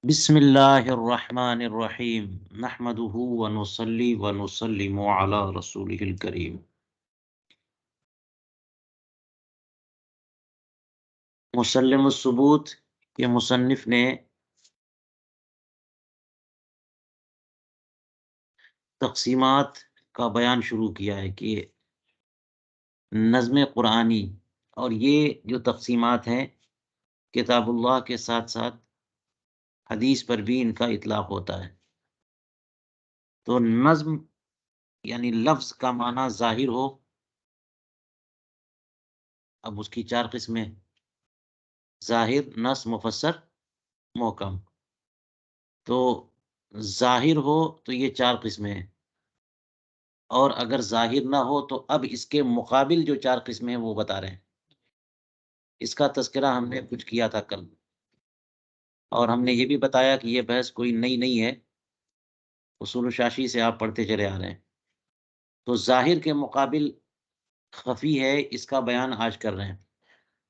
بسم اللہ الرحمن الرحیم نحمده ونصلی ونسلم علی رسولہ الکریم۔ مسلم الثبوت کے مصنف نے تقسیمات کا بیان شروع کیا ہے کہ نظم قرآنی، اور یہ جو تقسیمات ہیں کتاب اللہ کے ساتھ ساتھ حدیث پر بھی ان کا اطلاق ہوتا ہے۔ تو نظم یعنی لفظ کا معنی ظاہر ہو، اب اس کی چار قسمیں: ظاہر، نص، مفسر، محکم۔ تو ظاہر ہو تو یہ چار قسمیں ہیں، اور اگر ظاہر نہ ہو تو اب اس کے مقابل جو چار قسمیں ہیں وہ بتا رہے ہیں۔ اس کا تذکرہ ہم نے کچھ کیا تھا کل، اور ہم نے یہ بھی بتایا کہ یہ بحث کوئی نئی نہیں ہے، اصول شاشی سے آپ پڑھتے چلے آ رہے ہیں۔ تو ظاہر کے مقابل خفی ہے، اس کا بیان آج کر رہے ہیں۔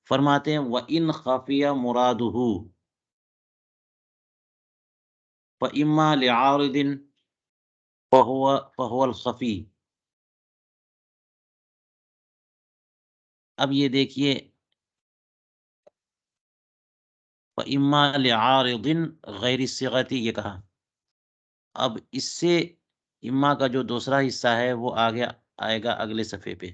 فرماتے ہیں وَإِنْ خَفِيَ مُرَادُهُ فَإِمَّا لِعَارِضٍ فَهُوَ الْخَفِي۔ اب یہ دیکھیے، فَإِمَّا لِعَارِضٍ غَيْرِ الصِّغَةِ، یہ کہا۔ اب اس سے اما کا جو دوسرا حصہ ہے وہ آگے آئے گا اگلے صفحے پہ۔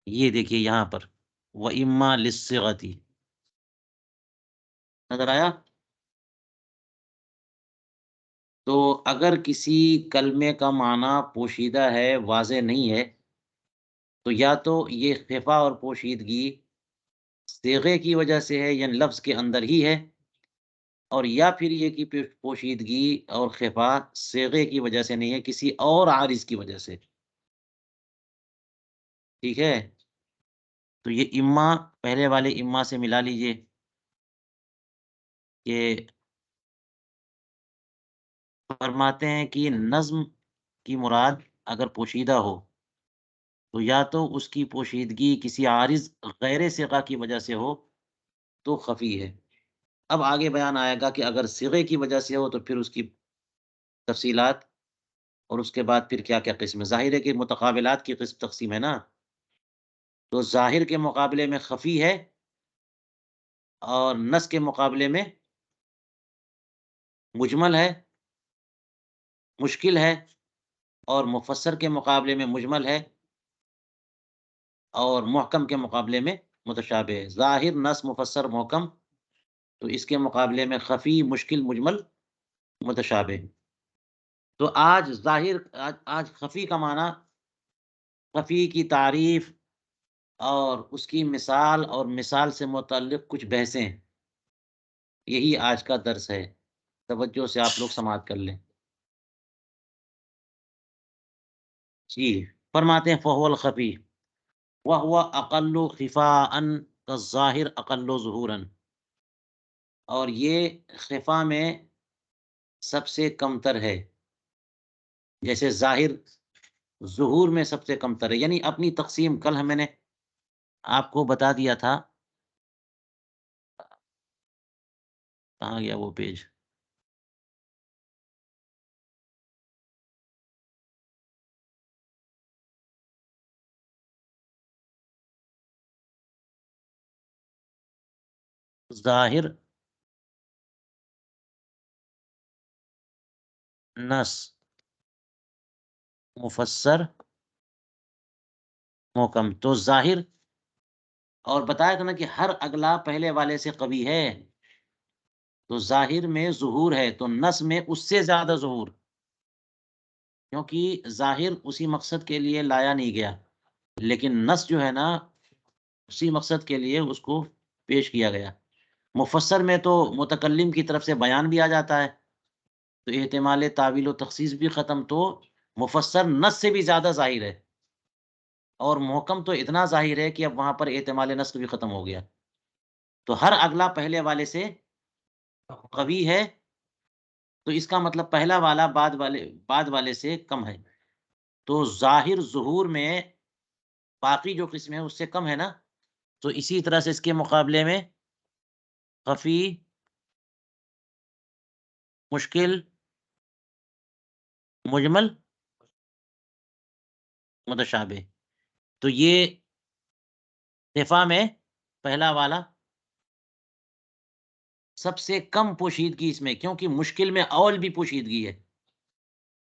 یہ دیکھیے یہاں پر وَإِمَّا لِلصِّغَةِ، نظر آیا؟ تو اگر کسی کلمے کا معنی پوشیدہ ہے، واضح نہیں ہے، تو یا تو یہ خفا اور پوشیدگی صیغے کی وجہ سے ہے، یعنی لفظ کے اندر ہی ہے، اور یا پھر یہ کہ پوشیدگی اور خفا صیغے کی وجہ سے نہیں ہے، کسی اور عارض کی وجہ سے۔ ٹھیک ہے؟ تو یہ اما پہلے والے اما سے ملا لیجئے کہ فرماتے ہیں کہ نظم کی مراد اگر پوشیدہ ہو تو یا تو اس کی پوشیدگی کسی عارض غیر صیغہ کی وجہ سے ہو تو خفی ہے۔ اب آگے بیان آئے گا کہ اگر صیغے کی وجہ سے ہو تو پھر اس کی تفصیلات، اور اس کے بعد پھر کیا کیا قسم ہے۔ ظاہر ہے کہ متقابلات کی قسم تقسیم ہے نا، تو ظاہر کے مقابلے میں خفی ہے، اور نص کے مقابلے میں مجمل ہے، مشکل ہے، اور مفسر کے مقابلے میں مجمل ہے، اور محکم کے مقابلے میں متشابہ ہے۔ ظاہر، نص، مفسر، محکم، تو اس کے مقابلے میں خفی، مشکل، مجمل، متشابہ۔ تو آج آج خفی کا معنی، خفی کی تعریف اور اس کی مثال، اور مثال سے متعلق کچھ بحثیں، یہی آج کا درس ہے۔ توجہ سے آپ لوگ سماعت کر لیں۔ جی، فرماتے ہیں فَهُوَ الْخَفِي وَهُوَ أَقَلُّ خِفَاءً كَالظَّاهِرِ أَقَلُّ ظُهُورًا، اور یہ خفا میں سب سے کمتر ہے، جیسے ظاہر ظہور میں سب سے کمتر ہے۔ یعنی اپنی تقسیم کل میں نے آپ کو بتا دیا تھا، کہاں گیا وہ پیج؟ ظاہر، نص، مفسر، محکم۔ تو ظاہر، اور بتایا تھا نا کہ ہر اگلا پہلے والے سے قوی ہے، تو ظاہر میں ظہور ہے تو نص میں اس سے زیادہ ظہور، کیونکہ ظاہر اسی مقصد کے لیے لایا نہیں گیا، لیکن نص جو ہے نا اسی مقصد کے لیے اس کو پیش کیا گیا۔ مفسر میں تو متکلم کی طرف سے بیان بھی آ جاتا ہے، تو احتمال تعویل و تخصیص بھی ختم، تو مفسر نص سے بھی زیادہ ظاہر ہے، اور محکم تو اتنا ظاہر ہے کہ اب وہاں پر احتمال نص بھی ختم ہو گیا۔ تو ہر اگلا پہلے والے سے قوی ہے، تو اس کا مطلب پہلا والا بعد والے سے کم ہے۔ تو ظاہر ظہور میں باقی جو قسم ہے اس سے کم ہے نا، تو اسی طرح سے اس کے مقابلے میں خفی، مشکل، مجمل، متشابہ. تو یہ خفا میں پہلا والا سب سے کم پوشیدگی اس میں، کیونکہ مشکل میں اور بھی پوشیدگی ہے،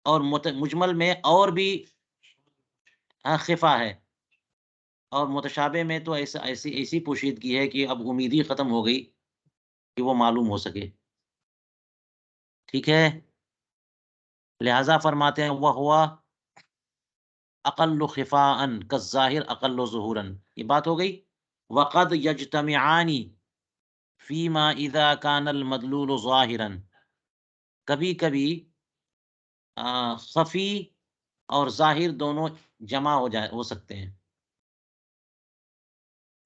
اور مجمل میں اور بھی خفا ہے، اور متشابہ میں تو ایسی پوشیدگی ہے کہ اب امید ہی ختم ہو گئی کہ وہ معلوم ہو سکے. ٹھیک ہے، لہذا فرماتے ہیں وہ ہوا اقل خفاءً کالظاہر اقل ظہوراً. یہ بات ہو گئی. وقد یجتمعان فیما اذا کان المدلول ظاہراً. کبھی کبھی خفی اور ظاہر دونوں جمع ہو سکتے ہیں.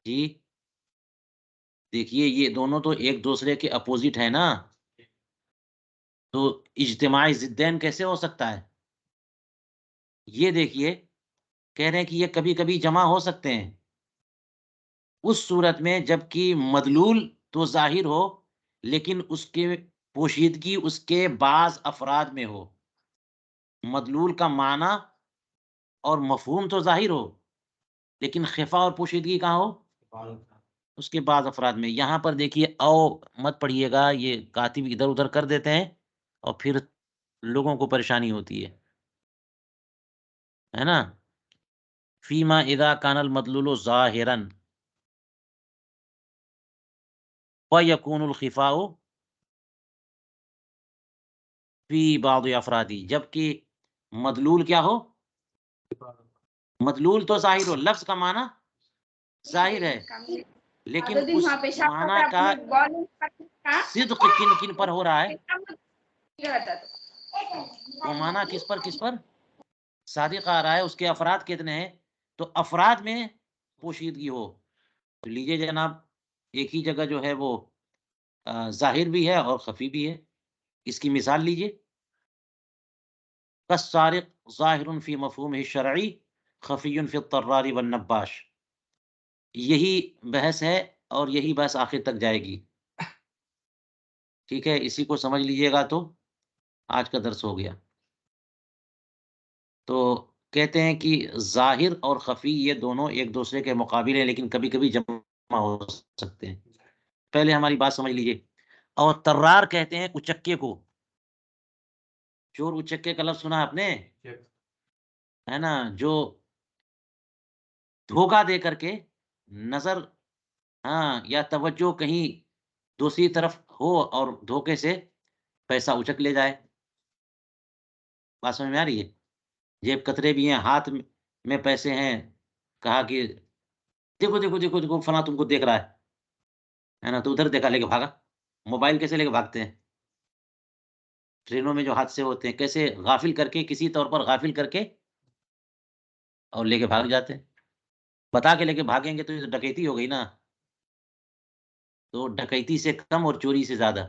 جی دیکھیے، یہ دونوں تو ایک دوسرے کے اپوزٹ ہے نا، تو اجتماعی ضدین کیسے ہو سکتا ہے؟ یہ دیکھیے، کہہ رہے ہیں کہ یہ کبھی کبھی جمع ہو سکتے ہیں اس صورت میں جبکہ مدلول تو ظاہر ہو لیکن اس کے پوشیدگی اس کے بعض افراد میں ہو. مدلول کا معنی اور مفہوم تو ظاہر ہو لیکن خفا اور پوشیدگی کہاں ہو؟ اس کے بعض افراد میں. یہاں پر دیکھیے، او مت پڑھیے گا، یہ کاتب ادھر ادھر کر دیتے ہیں اور پھر لوگوں کو پریشانی ہوتی ہے نا. فیما اذا کان المدلول ظاہرا ویکون الخفاء فی بعض افرادی. جبکہ مدلول کیا ہو؟ مدلول تو ظاہر ہو، لفظ کا معنی ظاہر ہے لیکن اس معنی کا صدق کن کن پر ہو رہا ہے؟ وہ معنی کس پر صادق آ رہا ہے، اس کے افراد کتنے ہیں؟ تو افراد میں پوشیدگی ہو. تو لیجئے جناب، ایک ہی جگہ جو ہے وہ ظاہر بھی ہے اور خفی بھی ہے. اس کی مثال لیجئے، کالسارق ظاہر فی مفہومہ الشرعی خفی فی الطرار والنباش. یہی بحث ہے اور یہی بحث آخر تک جائے گی. ٹھیک ہے، اسی کو سمجھ لیجئے گا تو آج کا درس ہو گیا. تو کہتے ہیں کہ ظاہر اور خفی یہ دونوں ایک دوسرے کے مقابل ہیں لیکن کبھی کبھی جمع ہو سکتے ہیں. پہلے ہماری بات سمجھ لیجئے. اور طرار کہتے ہیں اچکے کو. چور اچکے کا لفظ سنا آپ نے، ہے نا؟ جو دھوکہ دے کر کے نظر یا توجہ کہیں دوسری طرف ہو اور دھوکے سے پیسہ اچک لے جائے. بات سمجھ میں آ رہی ہے؟ جیب کترے بھی ہیں، ہاتھ میں پیسے ہیں، کہا کہ دیکھو دیکھو دیکھو دیکھو فلاں تم کو دیکھ رہا ہے نا؟ تو ادھر دیکھا، لے کے بھاگا. موبائل کیسے لے کے بھاگتے ہیں؟ ٹرینوں میں جو حادثے ہوتے ہیں کیسے غافل کر کے، کسی طور پر غافل کر کے اور لے کے بھاگ جاتے ہیں. بتا کے لے کے بھاگیں گے تو یہ ڈکیتی ہو گئی نا. تو ڈکیتی سے کم اور چوری سے زیادہ.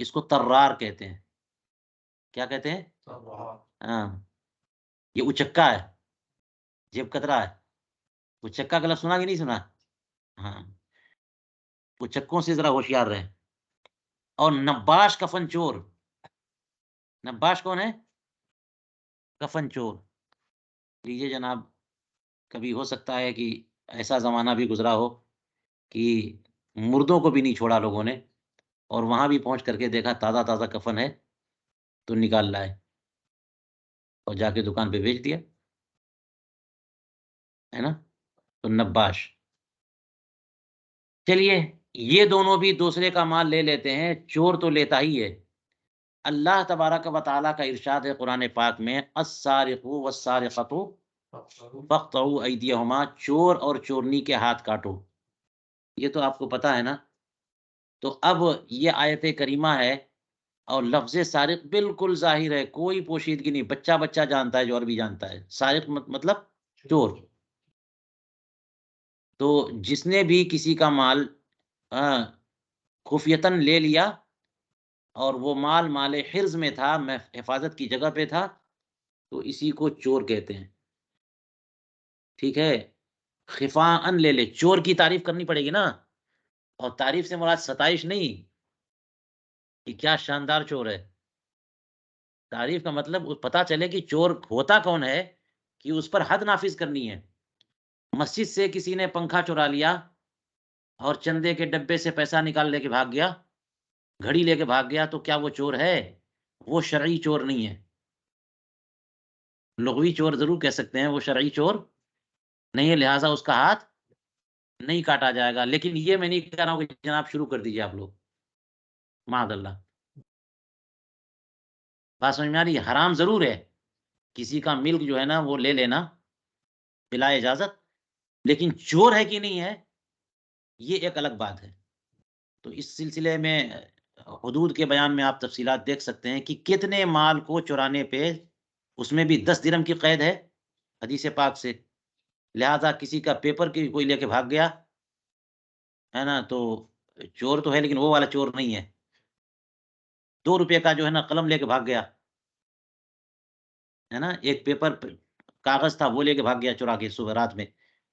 اس کو طرار کہتے ہیں. کیا کہتے ہیں؟ ہاں، یہ اچکا ہے، جیب کترا ہے. اچکا کا لفظ سنا کہ نہیں سنا؟ ہاں، اچکوں سے ذرا ہوشیار رہیں. اور نباش کفن چور. نباش کون ہے؟ کفن چور. لیجیے جناب، کبھی ہو سکتا ہے کہ ایسا زمانہ بھی گزرا ہو کہ مردوں کو بھی نہیں چھوڑا لوگوں نے، اور وہاں بھی پہنچ کر کے دیکھا تازہ تازہ کفن ہے تو نکال لائے اور جا کے دکان پہ بیچ دیا، ہے نا؟ تو نباش. چلیے، یہ دونوں بھی دوسرے کا مال لے لیتے ہیں، چور تو لیتا ہی ہے. اللہ تبارک و تعالیٰ کا ارشاد ہے قرآن پاک میں، السارق والسارقۃ فاقطعوا ایدیہما. چور اور چورنی کے ہاتھ کاٹو. یہ تو آپ کو پتا ہے نا. تو اب یہ آیت کریمہ ہے اور لفظ سارق بالکل ظاہر ہے، کوئی پوشیدگی نہیں. بچہ بچہ جانتا ہے، جو عربی جانتا ہے. سارق مطلب چور. تو جس نے بھی کسی کا مال خفیتاً لے لیا اور وہ مال حرز میں تھا، حفاظت کی جگہ پہ تھا، تو اسی کو چور کہتے ہیں. ٹھیک ہے. خفاءً لے لے، چور کی تعریف کرنی پڑے گی نا، اور تعریف سے مراد ستائش نہیں کہ کیا شاندار چور ہے۔ تعریف کا مطلب پتہ چلے کہ چور ہوتا کون ہے، کہ اس پر حد نافذ کرنی ہے۔ مسجد سے کسی نے پنکھا چرا لیا اور چندے کے ڈبے سے پیسہ نکال لے کے بھاگ گیا، گھڑی لے کے بھاگ گیا، تو کیا وہ چور ہے؟ وہ شرعی چور نہیں ہے۔ لغوی چور ضرور کہہ سکتے ہیں، وہ شرعی چور نہیں ہے، لہٰذا اس کا ہاتھ نہیں کاٹا جائے گا۔ لیکن یہ میں نہیں کہہ رہا ہوں کہ جناب شروع کر دیجیے آپ لوگ، معاذ اللہ۔ بات سمجھ میں آ رہی ہے؟ حرام ضرور ہے، کسی کا ملک جو ہے نا وہ لے لینا بلا اجازت، لیکن چور ہے کہ نہیں ہے یہ ایک الگ بات ہے۔ تو اس سلسلے میں حدود کے بیان میں آپ تفصیلات دیکھ سکتے ہیں کہ کتنے مال کو چرانے پہ اس میں بھی 10 درہم کی قید ہے حدیث پاک سے، لہذا کسی کا پیپر کی کوئی لے کے بھاگ گیا ہے نا، تو چور تو ہے لیکن وہ والا چور نہیں ہے۔ 2 روپے کا جو ہے نا قلم لے کے بھاگ گیا ہے نا، ایک پیپر کاغذ تھا وہ لے کے بھاگ گیا چرا کے صبح رات میں،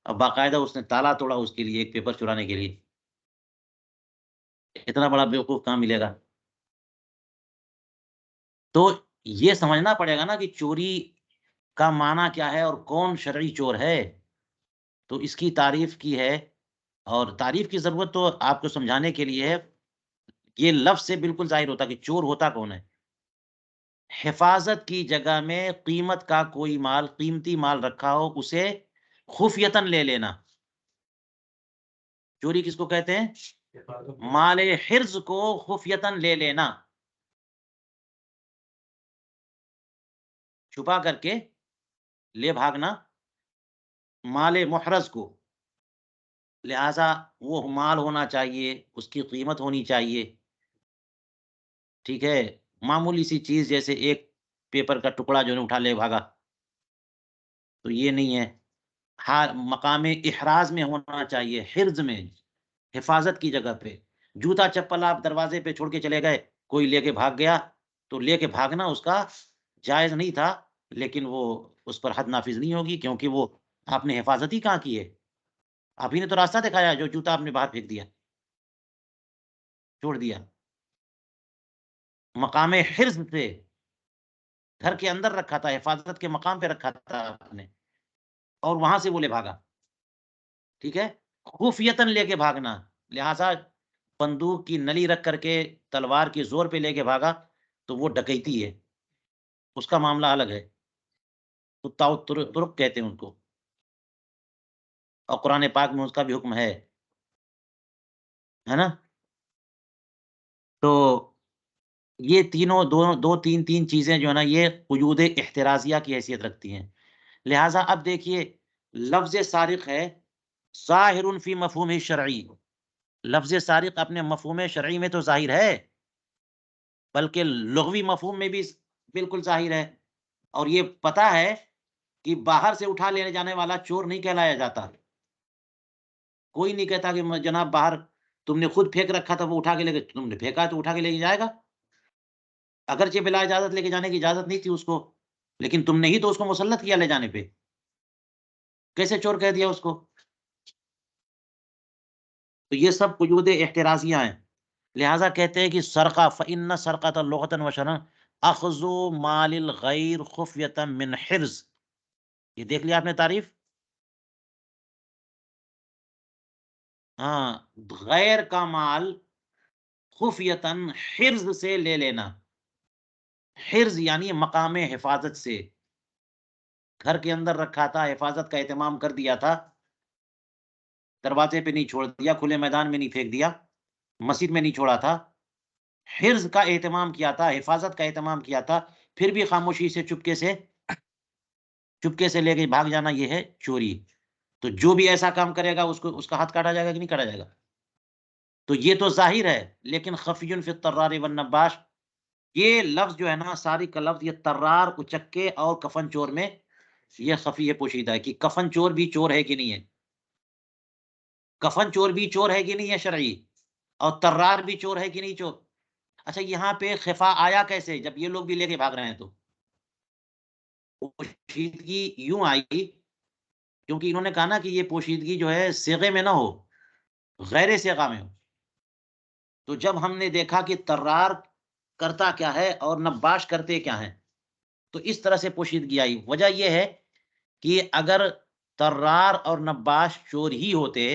اور باقاعدہ اس نے تالا توڑا اس کے لیے ایک پیپر چرانے کے لیے۔ اتنا بڑا بیوقوف کہاں ملے گا؟ تو یہ سمجھنا پڑے گا نا کہ چوری کا معنی کیا ہے اور کون شرعی چور ہے۔ تو اس کی تعریف کی ہے، اور تعریف کی ضرورت تو آپ کو سمجھانے کے لیے ہے، یہ لفظ سے بالکل ظاہر ہوتا کہ چور ہوتا کون ہے۔ حفاظت کی جگہ میں قیمت کا کوئی مال، قیمتی مال رکھا ہو، اسے خفیتاً لے لینا، چوری کس کو کہتے ہیں؟ مال حرز کو خفیتاً لے لینا، چھپا کر کے لے بھاگنا مال محرز کو، لہذا وہ مال ہونا چاہیے، اس کی قیمت ہونی چاہیے، ٹھیک ہے؟ معمولی سی چیز جیسے ایک پیپر کا ٹکڑا جو ہے اٹھا لے بھاگا، تو یہ نہیں ہے۔ ہاں، مقام احراز میں ہونا چاہیے، حرز میں، حفاظت کی جگہ پہ۔ جوتا چپل آپ دروازے پہ چھوڑ کے چلے گئے، کوئی لے کے بھاگ گیا، تو لے کے بھاگنا اس کا جائز نہیں تھا، لیکن وہ اس پر حد نافذ نہیں ہوگی، کیونکہ وہ آپ نے حفاظت ہی کہاں کی ہے؟ آپ ہی نے تو راستہ دکھایا، جو جوتا آپ نے باہر پھینک دیا، چھوڑ دیا۔ مقام حرز سے گھر کے اندر رکھا تھا، حفاظت کے مقام پہ رکھا تھا آپ نے، اور وہاں سے وہ لے بھاگا، ٹھیک ہے؟ خفیتاً لے کے بھاگنا، لہذا بندوق کی نلی رکھ کر کے تلوار کی زور پہ لے کے بھاگا تو وہ ڈکیتی ہے، اس کا معاملہ الگ ہے، قطاع الطرق کہتے ہیں ان کو، اور قرآن پاک میں اس کا بھی حکم ہے نا؟ تو یہ تینوں دو دو تین تین چیزیں جو ہے نا یہ قیود احترازیہ کی حیثیت رکھتی ہیں۔ لہٰذا اب دیکھیے، لفظ سارق ہے ظاہر فی مفہوم شرعی، لفظ سارق اپنے مفہوم شرعی میں تو ظاہر ہے، بلکہ لغوی مفہوم میں بھی بالکل ظاہر ہے، اور یہ پتہ ہے کہ باہر سے اٹھا لینے جانے والا چور نہیں کہلایا جاتا۔ کوئی نہیں کہتا کہ جناب باہر تم نے خود پھینک رکھا تھا وہ اٹھا کے لے کے، تم نے پھینکا تو اٹھا کے لے کے جائے گا، اگرچہ بلا اجازت لے کے جانے کی اجازت نہیں تھی اس کو، لیکن تم نے ہی تو اس کو مسلط کیا لے جانے پہ، کیسے چور کہہ دیا اس کو؟ تو یہ سب قیود احترازیہ ہیں، لہٰذا کہتے ہیں کہ سرقہ فإن سرقۃ لغۃ و شرعا اخذ مال الغیر خفیۃ من حرز، یہ دیکھ لیا آپ نے تعریف؟ ہاں، غیر کا مال خفیتاً حرز سے لے لینا، حرز یعنی مقام حفاظت سے، گھر کے اندر رکھا تھا، حفاظت کا اہتمام کر دیا تھا، دروازے پہ نہیں چھوڑ دیا، کھلے میدان میں نہیں پھینک دیا، مسجد میں نہیں چھوڑا تھا، حرز کا اہتمام کیا تھا، حفاظت کا اہتمام کیا تھا، پھر بھی خاموشی سے چپکے سے لے کے بھاگ جانا، یہ ہے چوری۔ تو جو بھی ایسا کام کرے گا اس کا ہاتھ کاٹا جائے گا کہ نہیں کاٹا جائے گا؟ تو یہ تو ظاہر ہے، لیکن خفی فی الطرار والنباش، یہ لفظ جو ہے نا ساری کا لفظ، یہ طرار، اچکے اور کفن چور میں یہ خفی ہے، پوشیدہ ہے کہ کفن چور بھی چور ہے کہ نہیں ہے، کفن چور بھی چور ہے کہ نہیں ہے شرعی، اور طرار بھی چور ہے کہ نہیں چور؟ اچھا، یہاں پہ خفا آیا کیسے جب یہ لوگ بھی لے کے بھاگ رہے ہیں؟ تو پوشیدگی یوں آئی کیونکہ انہوں نے کہا نا کہ یہ پوشیدگی جو ہے صیغے میں نہ ہو، غیر صیغہ میں ہو۔ تو جب ہم نے دیکھا کہ طرار کرتا کیا ہے اور نباش کرتے کیا ہیں، تو اس طرح سے پوشیدگی آئی۔ وجہ یہ ہے کہ اگر طرار اور نباش چور ہی ہوتے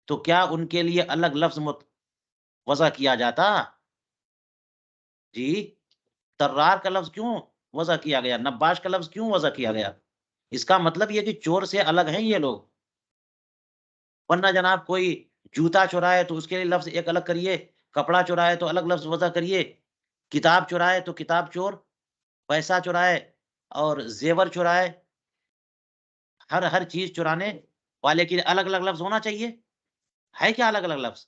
تو کیا ان کے لیے الگ لفظ وضع کیا جاتا؟ جی، طرار کا لفظ کیوں وضع کیا گیا؟ نباش کا لفظ کیوں وضع کیا گیا؟ اس کا مطلب یہ کہ چور سے الگ ہیں یہ لوگ۔ ورنہ جناب کوئی جوتا چرائے تو اس کے لیے لفظ ایک الگ کریے، کپڑا چرائے تو الگ لفظ وضع کریے، کتاب چرائے تو کتاب چور، پیسہ چرائے اور زیور چرائے، ہر چیز چرانے والے کے لیے الگ الگ لفظ ہونا چاہیے۔ ہے کیا الگ الگ لفظ؟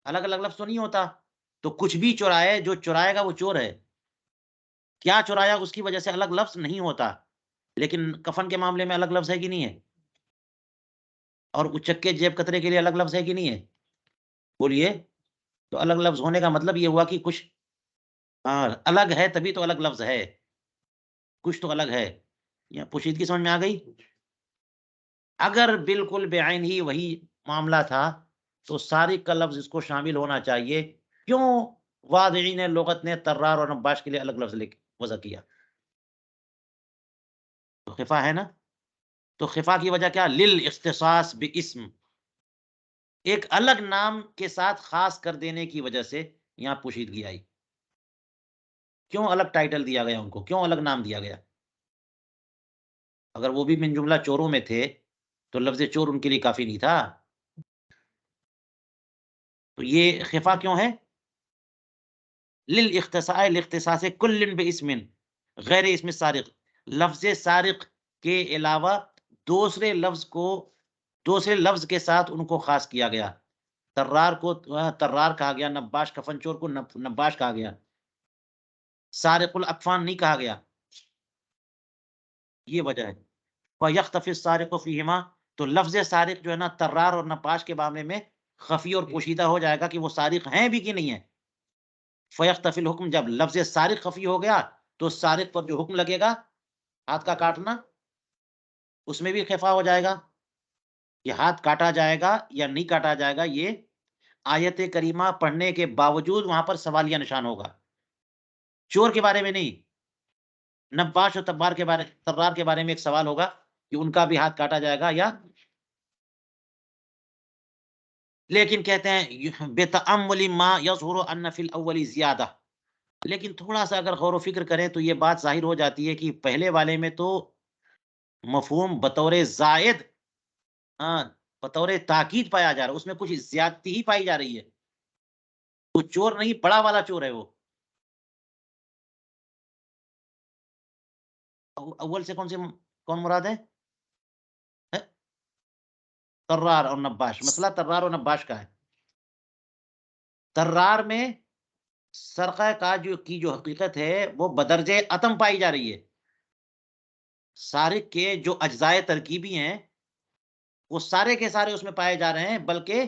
الگ الگ لفظ تو نہیں ہوتا۔ تو کچھ بھی چرائے، جو چرائے گا وہ چور ہے۔ کیا چرایا اس کی وجہ سے الگ لفظ نہیں ہوتا، لیکن کفن کے معاملے میں الگ لفظ ہے کہ نہیں ہے؟ اور اچک کے جیب کترے کے لیے الگ لفظ ہے کہ نہیں ہے؟ بولیے۔ تو الگ لفظ ہونے کا مطلب یہ ہوا کہ کچھ الگ ہے، تبھی تو الگ لفظ ہے، کچھ تو الگ ہے۔ یہ پوشیدگی سمجھ میں آ گئی؟ اگر بالکل بعین ہی وہی معاملہ تھا تو سارق کا لفظ اس کو شامل ہونا چاہیے۔ کیوں واضعین لغت نے طرار اور نباش کے لیے الگ لفظ وضع کیا؟ تو خفا ہے نا؟ تو خفا کی وجہ کیا؟ للاختصاص باسم، ایک الگ نام کے ساتھ خاص کر دینے کی وجہ سے یہاں پوشیدگی آئی۔ کیوں الگ ٹائٹل دیا گیا ان کو؟ کیوں الگ نام دیا گیا؟ اگر وہ بھی من جملہ چوروں میں تھے تو لفظ چور ان کے لیے کافی نہیں تھا؟ تو یہ خفا کیوں ہے؟ لاختصاص کل باسم غیر اسم سارق، لفظ سارق کے علاوہ دوسرے لفظ کے ساتھ ان کو خاص کیا گیا۔ طرار کو طرار کہا گیا، نباش کفن چور کو نباش کہا گیا، سارق الاکفان نہیں کہا گیا۔ یہ وجہ ہے۔ فَيَخْتَفِي السَّارِقُ فِيهِمَا، تو لفظ سارق جو ہے نا طرار اور نباش کے معاملے میں خفی اور پوشیدہ ہو جائے گا کہ وہ سارق ہیں بھی کہ نہیں ہیں۔ فَيَخْتَفِي الْحُكْمُ، جب لفظ سارق خفی ہو گیا تو سارق پر جو حکم لگے گا ہاتھ کا کاٹنا، اس میں بھی خفا ہو جائے گا کہ ہاتھ کاٹا جائے گا یا نہیں کاٹا جائے گا۔ یہ آیت کریمہ پڑھنے کے باوجود وہاں پر سوالیہ نشان ہوگا، چور کے بارے میں نہیں۔ نباش اور طرار کے بارے میں ایک سوال ہوگا کہ ان کا بھی ہاتھ کاٹا جائے گا یا، لیکن کہتے ہیں بتأمل ما یظہر ان فی الاول زیادہ، لیکن تھوڑا سا اگر غور و فکر کریں تو یہ بات ظاہر ہو جاتی ہے کہ پہلے والے میں تو مفہوم بطور زائد، ہاں، بطور تاکید پایا جا رہا ہے، اس میں کچھ زیادتی ہی پائی جا رہی ہے۔ وہ چور نہیں، بڑا والا چور ہے وہ۔ اول سے کون مراد ہے؟ طرار اور نباش۔ مسئلہ طرار اور نباش کا ہے۔ طرار میں سرقہ کا جو حقیقت ہے وہ بدرجہ اتم پائی جا رہی ہے۔ سارق کے جو اجزائے ترکیبی ہیں وہ سارے کے سارے اس میں پائے جا رہے ہیں، بلکہ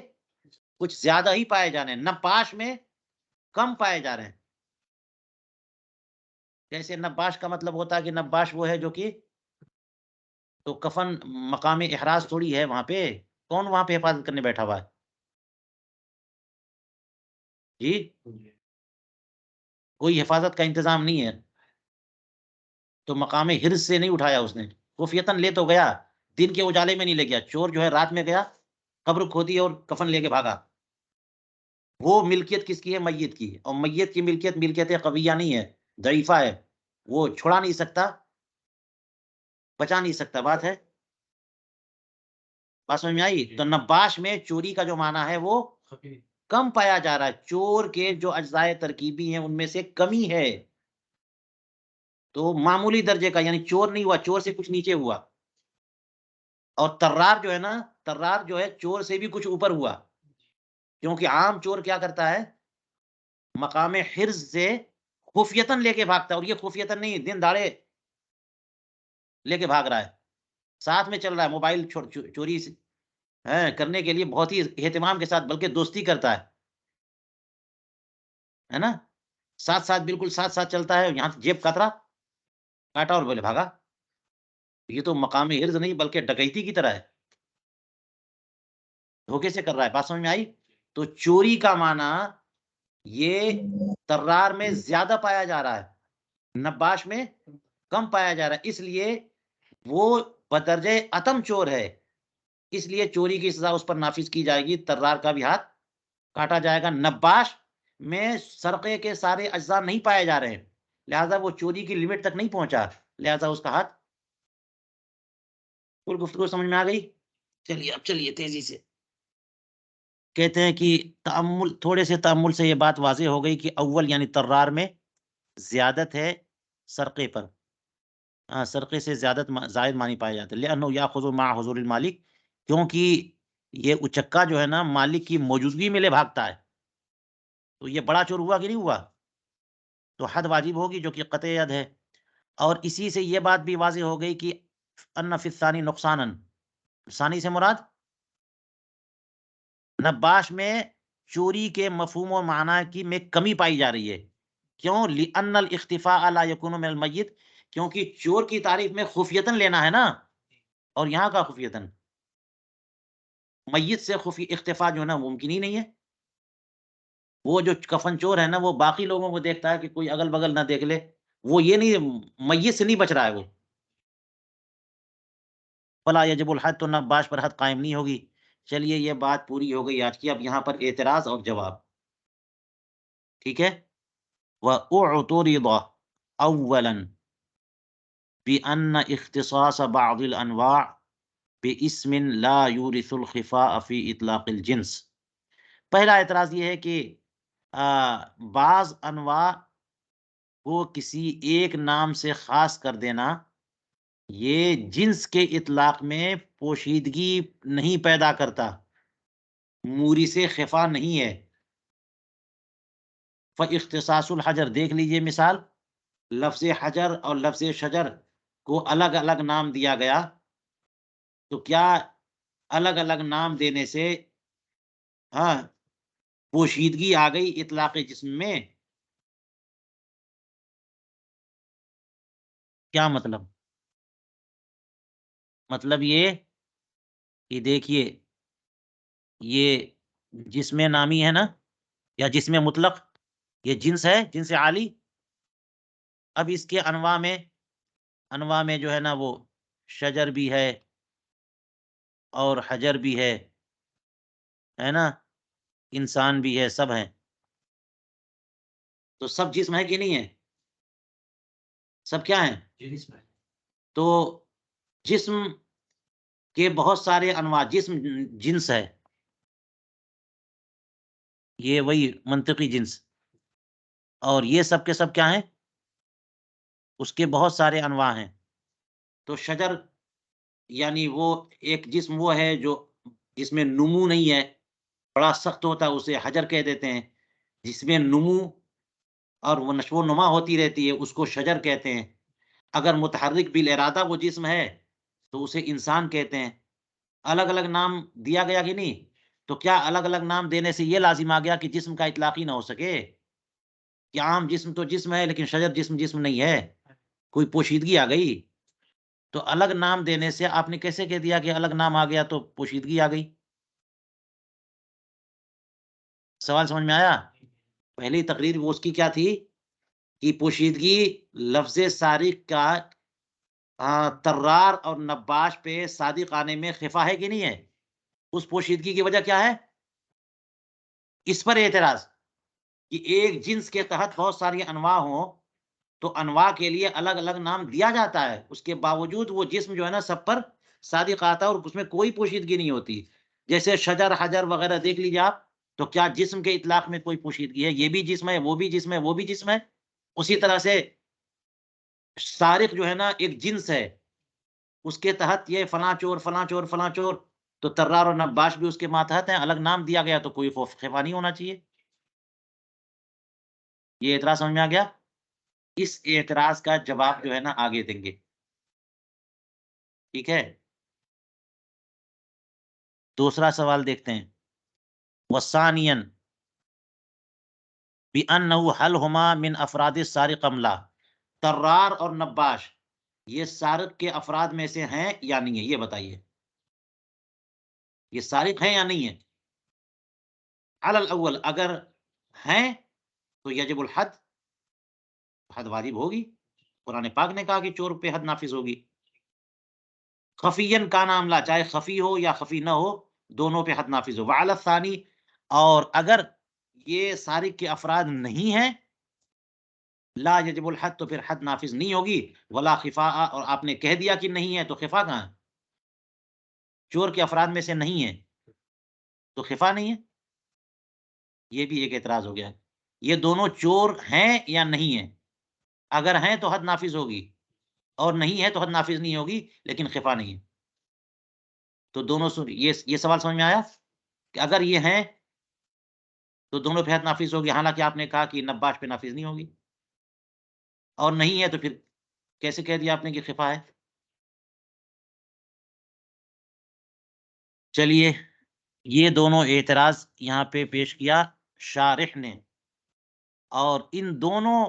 کچھ زیادہ ہی پائے جا رہے ہیں۔ نباش میں کم پائے جا رہے ہیں۔ جیسے نباش کا مطلب ہوتا ہے کہ نباش وہ ہے جو کہ، تو کفن مقام احراز تھوڑی ہے وہاں پہ، کون وہاں پہ حفاظت کرنے بیٹھا ہوا ہے؟ جی، کوئی حفاظت کا انتظام نہیں ہے۔ تو مقام حرز سے نہیں اٹھایا اس نے، خفیتاً لے تو گیا، دن کے اجالے میں نہیں لے گیا۔ چور جو ہے رات میں گیا، قبر کھودی اور کفن لے کے بھاگا۔ وہ ملکیت کس کی ہے؟ میت کی، اور میت کی ملکیت قویہ نہیں ہے، ضعیفہ ہے، وہ چھڑا نہیں سکتا، بچا نہیں سکتا۔ بات ہے، بات سمجھ میں آئی؟ تو نباش میں چوری کا جو معنی ہے وہ کم پایا جا رہا ہے، چور کے جو اجزائے ترکیبی ہیں ان میں سے کمی ہے، تو معمولی درجے کا، یعنی چور نہیں ہوا، چور سے کچھ نیچے ہوا۔ اور طرار جو ہے نا، طرار جو ہے چور سے بھی کچھ اوپر ہوا، کیونکہ عام چور کیا کرتا ہے؟ مقام حرز سے خفیتاً لے کے بھاگتا ہے، اور یہ خفیتاً نہیں، دن دہاڑے لے کے بھاگ رہا ہے، ساتھ میں چل رہا ہے، موبائل چوری کرنے کے لیے بہت ہی اہتمام کے ساتھ، بلکہ دوستی کرتا ہے نا، ساتھ ساتھ، بالکل ساتھ ساتھ چلتا ہے، یہاں جیب کترا کاٹا اور بولے بھاگا۔ یہ تو مقام حرز نہیں بلکہ ڈکیتی کی طرح ہے، دھوکے سے کر رہا ہے، بات سمجھ میں آئی؟ تو چوری کا معنی یہ طرار میں زیادہ پایا جا رہا ہے، نباش میں کم پایا جا رہا ہے، اس لیے وہ بدرجہ عتم چور ہے، اس لیے چوری کی سزا اس پر نافذ کی جائے گی، طرار کا بھی ہاتھ کاٹا جائے گا۔ نباش میں سرقے کے سارے اجزاء نہیں پائے جا رہے ہیں، لہذا وہ چوری کی لمٹ تک نہیں پہنچا، لہذا اس کا ہاتھ۔ پور گفتگو سمجھ میں آ گئی؟ چلیے اب چلیے تیزی سے، کہتے ہیں کہ تأمل، تھوڑے سے تأمل سے یہ بات واضح ہو گئی کہ اول یعنی طرار میں زیادت ہے سرقے پر، سرقے سے زائد معنی پائے جاتے ہیں، لأنه یاخذ مع حضور المالک، کیونکہ یہ اچکا جو ہے نا مالک کی موجودگی میں لے بھاگتا ہے، تو یہ بڑا چور ہوا کہ نہیں ہوا؟ تو حد واجب ہوگی جو کہ قطع ید ہے، اور اسی سے یہ بات بھی واضح ہو گئی کہ ان فی الثانی نقصانا، ثانی سے مراد نباش میں چوری کے مفہوم و معنی کی میں کمی پائی جا رہی ہے، کیوں؟ لأن الاختفاء لا يكون من المیت، کیونکہ چور کی تعریف میں خفیتاً لینا ہے نا، اور یہاں کا خفیتاً، میت سے خفی اختفاء جو ہے نا ممکن ہی نہیں ہے، وہ جو کفن چور ہے نا وہ باقی لوگوں کو دیکھتا ہے کہ کوئی اگل بگل نہ دیکھ لے، وہ یہ نہیں، میت سے نہیں بچ رہا ہے وہ، فلا یجب الحد، تو نباش پر حد قائم نہیں ہوگی۔ چلیے یہ بات پوری ہو گئی آج کی، اب یہاں پر اعتراض اور جواب، ٹھیک ہے؟ وَأُعْتُرِضَ أَوَّلًا بِأَنَّ اختصاص بعض الأنواع بِاسْمٍ لا يورث الخفاء في اطلاق الجنس، پہلا اعتراض یہ ہے کہ بعض انواع کو کسی ایک نام سے خاص کر دینا یہ جنس کے اطلاق میں پوشیدگی نہیں پیدا کرتا، مورث خفا نہیں ہے۔ فاختصاص الحجر، دیکھ لیجئے مثال، لفظ حجر اور لفظ شجر کو الگ الگ نام دیا گیا، تو کیا الگ الگ نام دینے سے ہاں پوشیدگی آ گئی اطلاق جسم میں؟ کیا مطلب؟ مطلب یہ کہ دیکھیے یہ جسم نامی ہے نا، یا جسم مطلق، یہ جنس ہے، جنس عالی، اب اس کے انواع میں جو ہے نا وہ شجر بھی ہے اور حجر بھی ہے نا، انسان بھی ہے، سب ہیں، تو سب جسم ہے کہ نہیں ہے؟ سب کیا ہیں؟ تو جسم کے بہت سارے انواع، جسم جنس ہے، یہ وہی منطقی جنس، اور یہ سب کے سب کیا ہیں؟ اس کے بہت سارے انواع ہیں، تو شجر یعنی وہ ایک جسم وہ ہے جو جس میں نمو نہیں ہے، بڑا سخت ہوتا ہے، اسے حجر کہہ دیتے ہیں، جس میں نمو اور وہ نشو و نما ہوتی رہتی ہے اس کو شجر کہتے ہیں، اگر متحرک بالارادہ وہ جسم ہے تو اسے انسان کہتے ہیں۔ الگ الگ نام دیا گیا کہ نہیں؟ تو کیا الگ الگ نام دینے سے یہ لازم آ گیا کہ جسم کا اطلاق ہی نہ ہو سکے؟ کہ عام جسم تو جسم ہے لیکن شجر جسم نہیں ہے، کوئی پوشیدگی آ گئی؟ تو الگ نام دینے سے آپ نے کیسے کہہ دیا کہ الگ نام آ گیا تو پوشیدگی آ گئی؟ سوال سمجھ میں آیا؟ پہلی تقریر وہ اس کی کیا تھی کہ پوشیدگی لفظ سارق کا طرار اور نباش پہ صادق آنے میں خفا ہے کہ نہیں ہے؟ اس پوشیدگی کی وجہ کیا ہے؟ اس پر اعتراض کہ ایک جنس کے تحت بہت ساری انواع ہوں تو انواع کے لیے الگ الگ نام دیا جاتا ہے، اس کے باوجود وہ جسم جو ہے نا سب پر صادق آتا ہے اور اس میں کوئی پوشیدگی نہیں ہوتی، جیسے شجر حجر وغیرہ دیکھ لیجیے آپ، تو کیا جسم کے اطلاق میں کوئی پوشیدگی ہے؟ یہ بھی جسم ہے، وہ بھی جسم ہے، وہ بھی جسم ہے، اسی طرح سے سارق جو ہے نا ایک جنس ہے، اس کے تحت یہ فلاں چور فلاں چور فلاں چور، تو طرار اور نباش بھی اس کے ماتحت ہیں، الگ نام دیا گیا تو کوئی خفا نہیں ہونا چاہیے۔ یہ اعتراض سمجھ میں آ گیا؟ اس اعتراض کا جواب جو ہے نا آگے دیں گے، ٹھیک ہے؟ دوسرا سوال دیکھتے ہیں، وثانین بِأَنَّهُ هل ہما من افراد السارق ام لا، طرار اور نباش یہ سارق کے افراد میں سے ہیں یا نہیں ہے، یہ بتائیے، یہ سارق ہیں یا نہیں ہے؟ علی الاول اگر ہیں تو یجب الحد، حد واجب ہوگی، قرآن پاک نے کہا کہ چور پہ حد نافذ ہوگی۔ خفین کا معاملہ، چاہے خفی ہو یا خفی نہ ہو، دونوں پہ حد نافذ ہو۔ وعلی الثانی، اور اگر یہ سارق کے افراد نہیں ہیں، لا یجب الحد، تو پھر حد نافذ نہیں ہوگی۔ ولا خفاء، اور آپ نے کہہ دیا کہ نہیں ہے تو خفا کہاں ہے؟ چور کے افراد میں سے نہیں ہے تو خفا نہیں ہے، یہ بھی ایک اعتراض ہو گیا۔ یہ دونوں چور ہیں یا نہیں ہیں؟ اگر ہیں تو حد نافذ ہوگی، اور نہیں ہے تو حد نافذ نہیں ہوگی، لیکن خفا نہیں ہے۔ تو دونوں یہ سوال سمجھ میں آیا کہ اگر یہ ہیں تو دونوں پہ حد نافذ ہوگی، حالانکہ آپ نے کہا کہ نباش پہ نافذ نہیں ہوگی، اور نہیں ہے تو پھر کیسے کہہ دیا آپ نے کہ خفا ہے؟ چلیے، یہ دونوں اعتراض یہاں پہ پیش کیا شارح نے، اور ان دونوں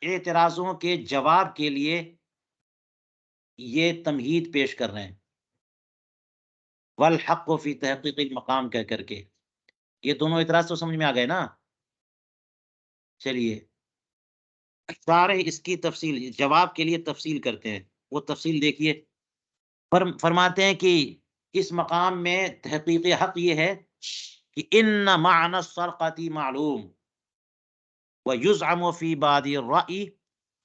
اعتراضوں کے جواب کے لیے یہ تمہید پیش کر رہے ہیں، والحق فی تحقیق المقام کہہ کر کے۔ یہ دونوں اعتراض تو سمجھ میں آ گئے نا؟ چلیے، شارح اس کی تفصیل، جواب کے لیے تفصیل کرتے ہیں، وہ تفصیل دیکھیے۔ فرماتے ہیں کہ اس مقام میں تحقیق حق یہ ہے کہ ان معنی السرقۃ معلوم ويزعم في بعض الرأي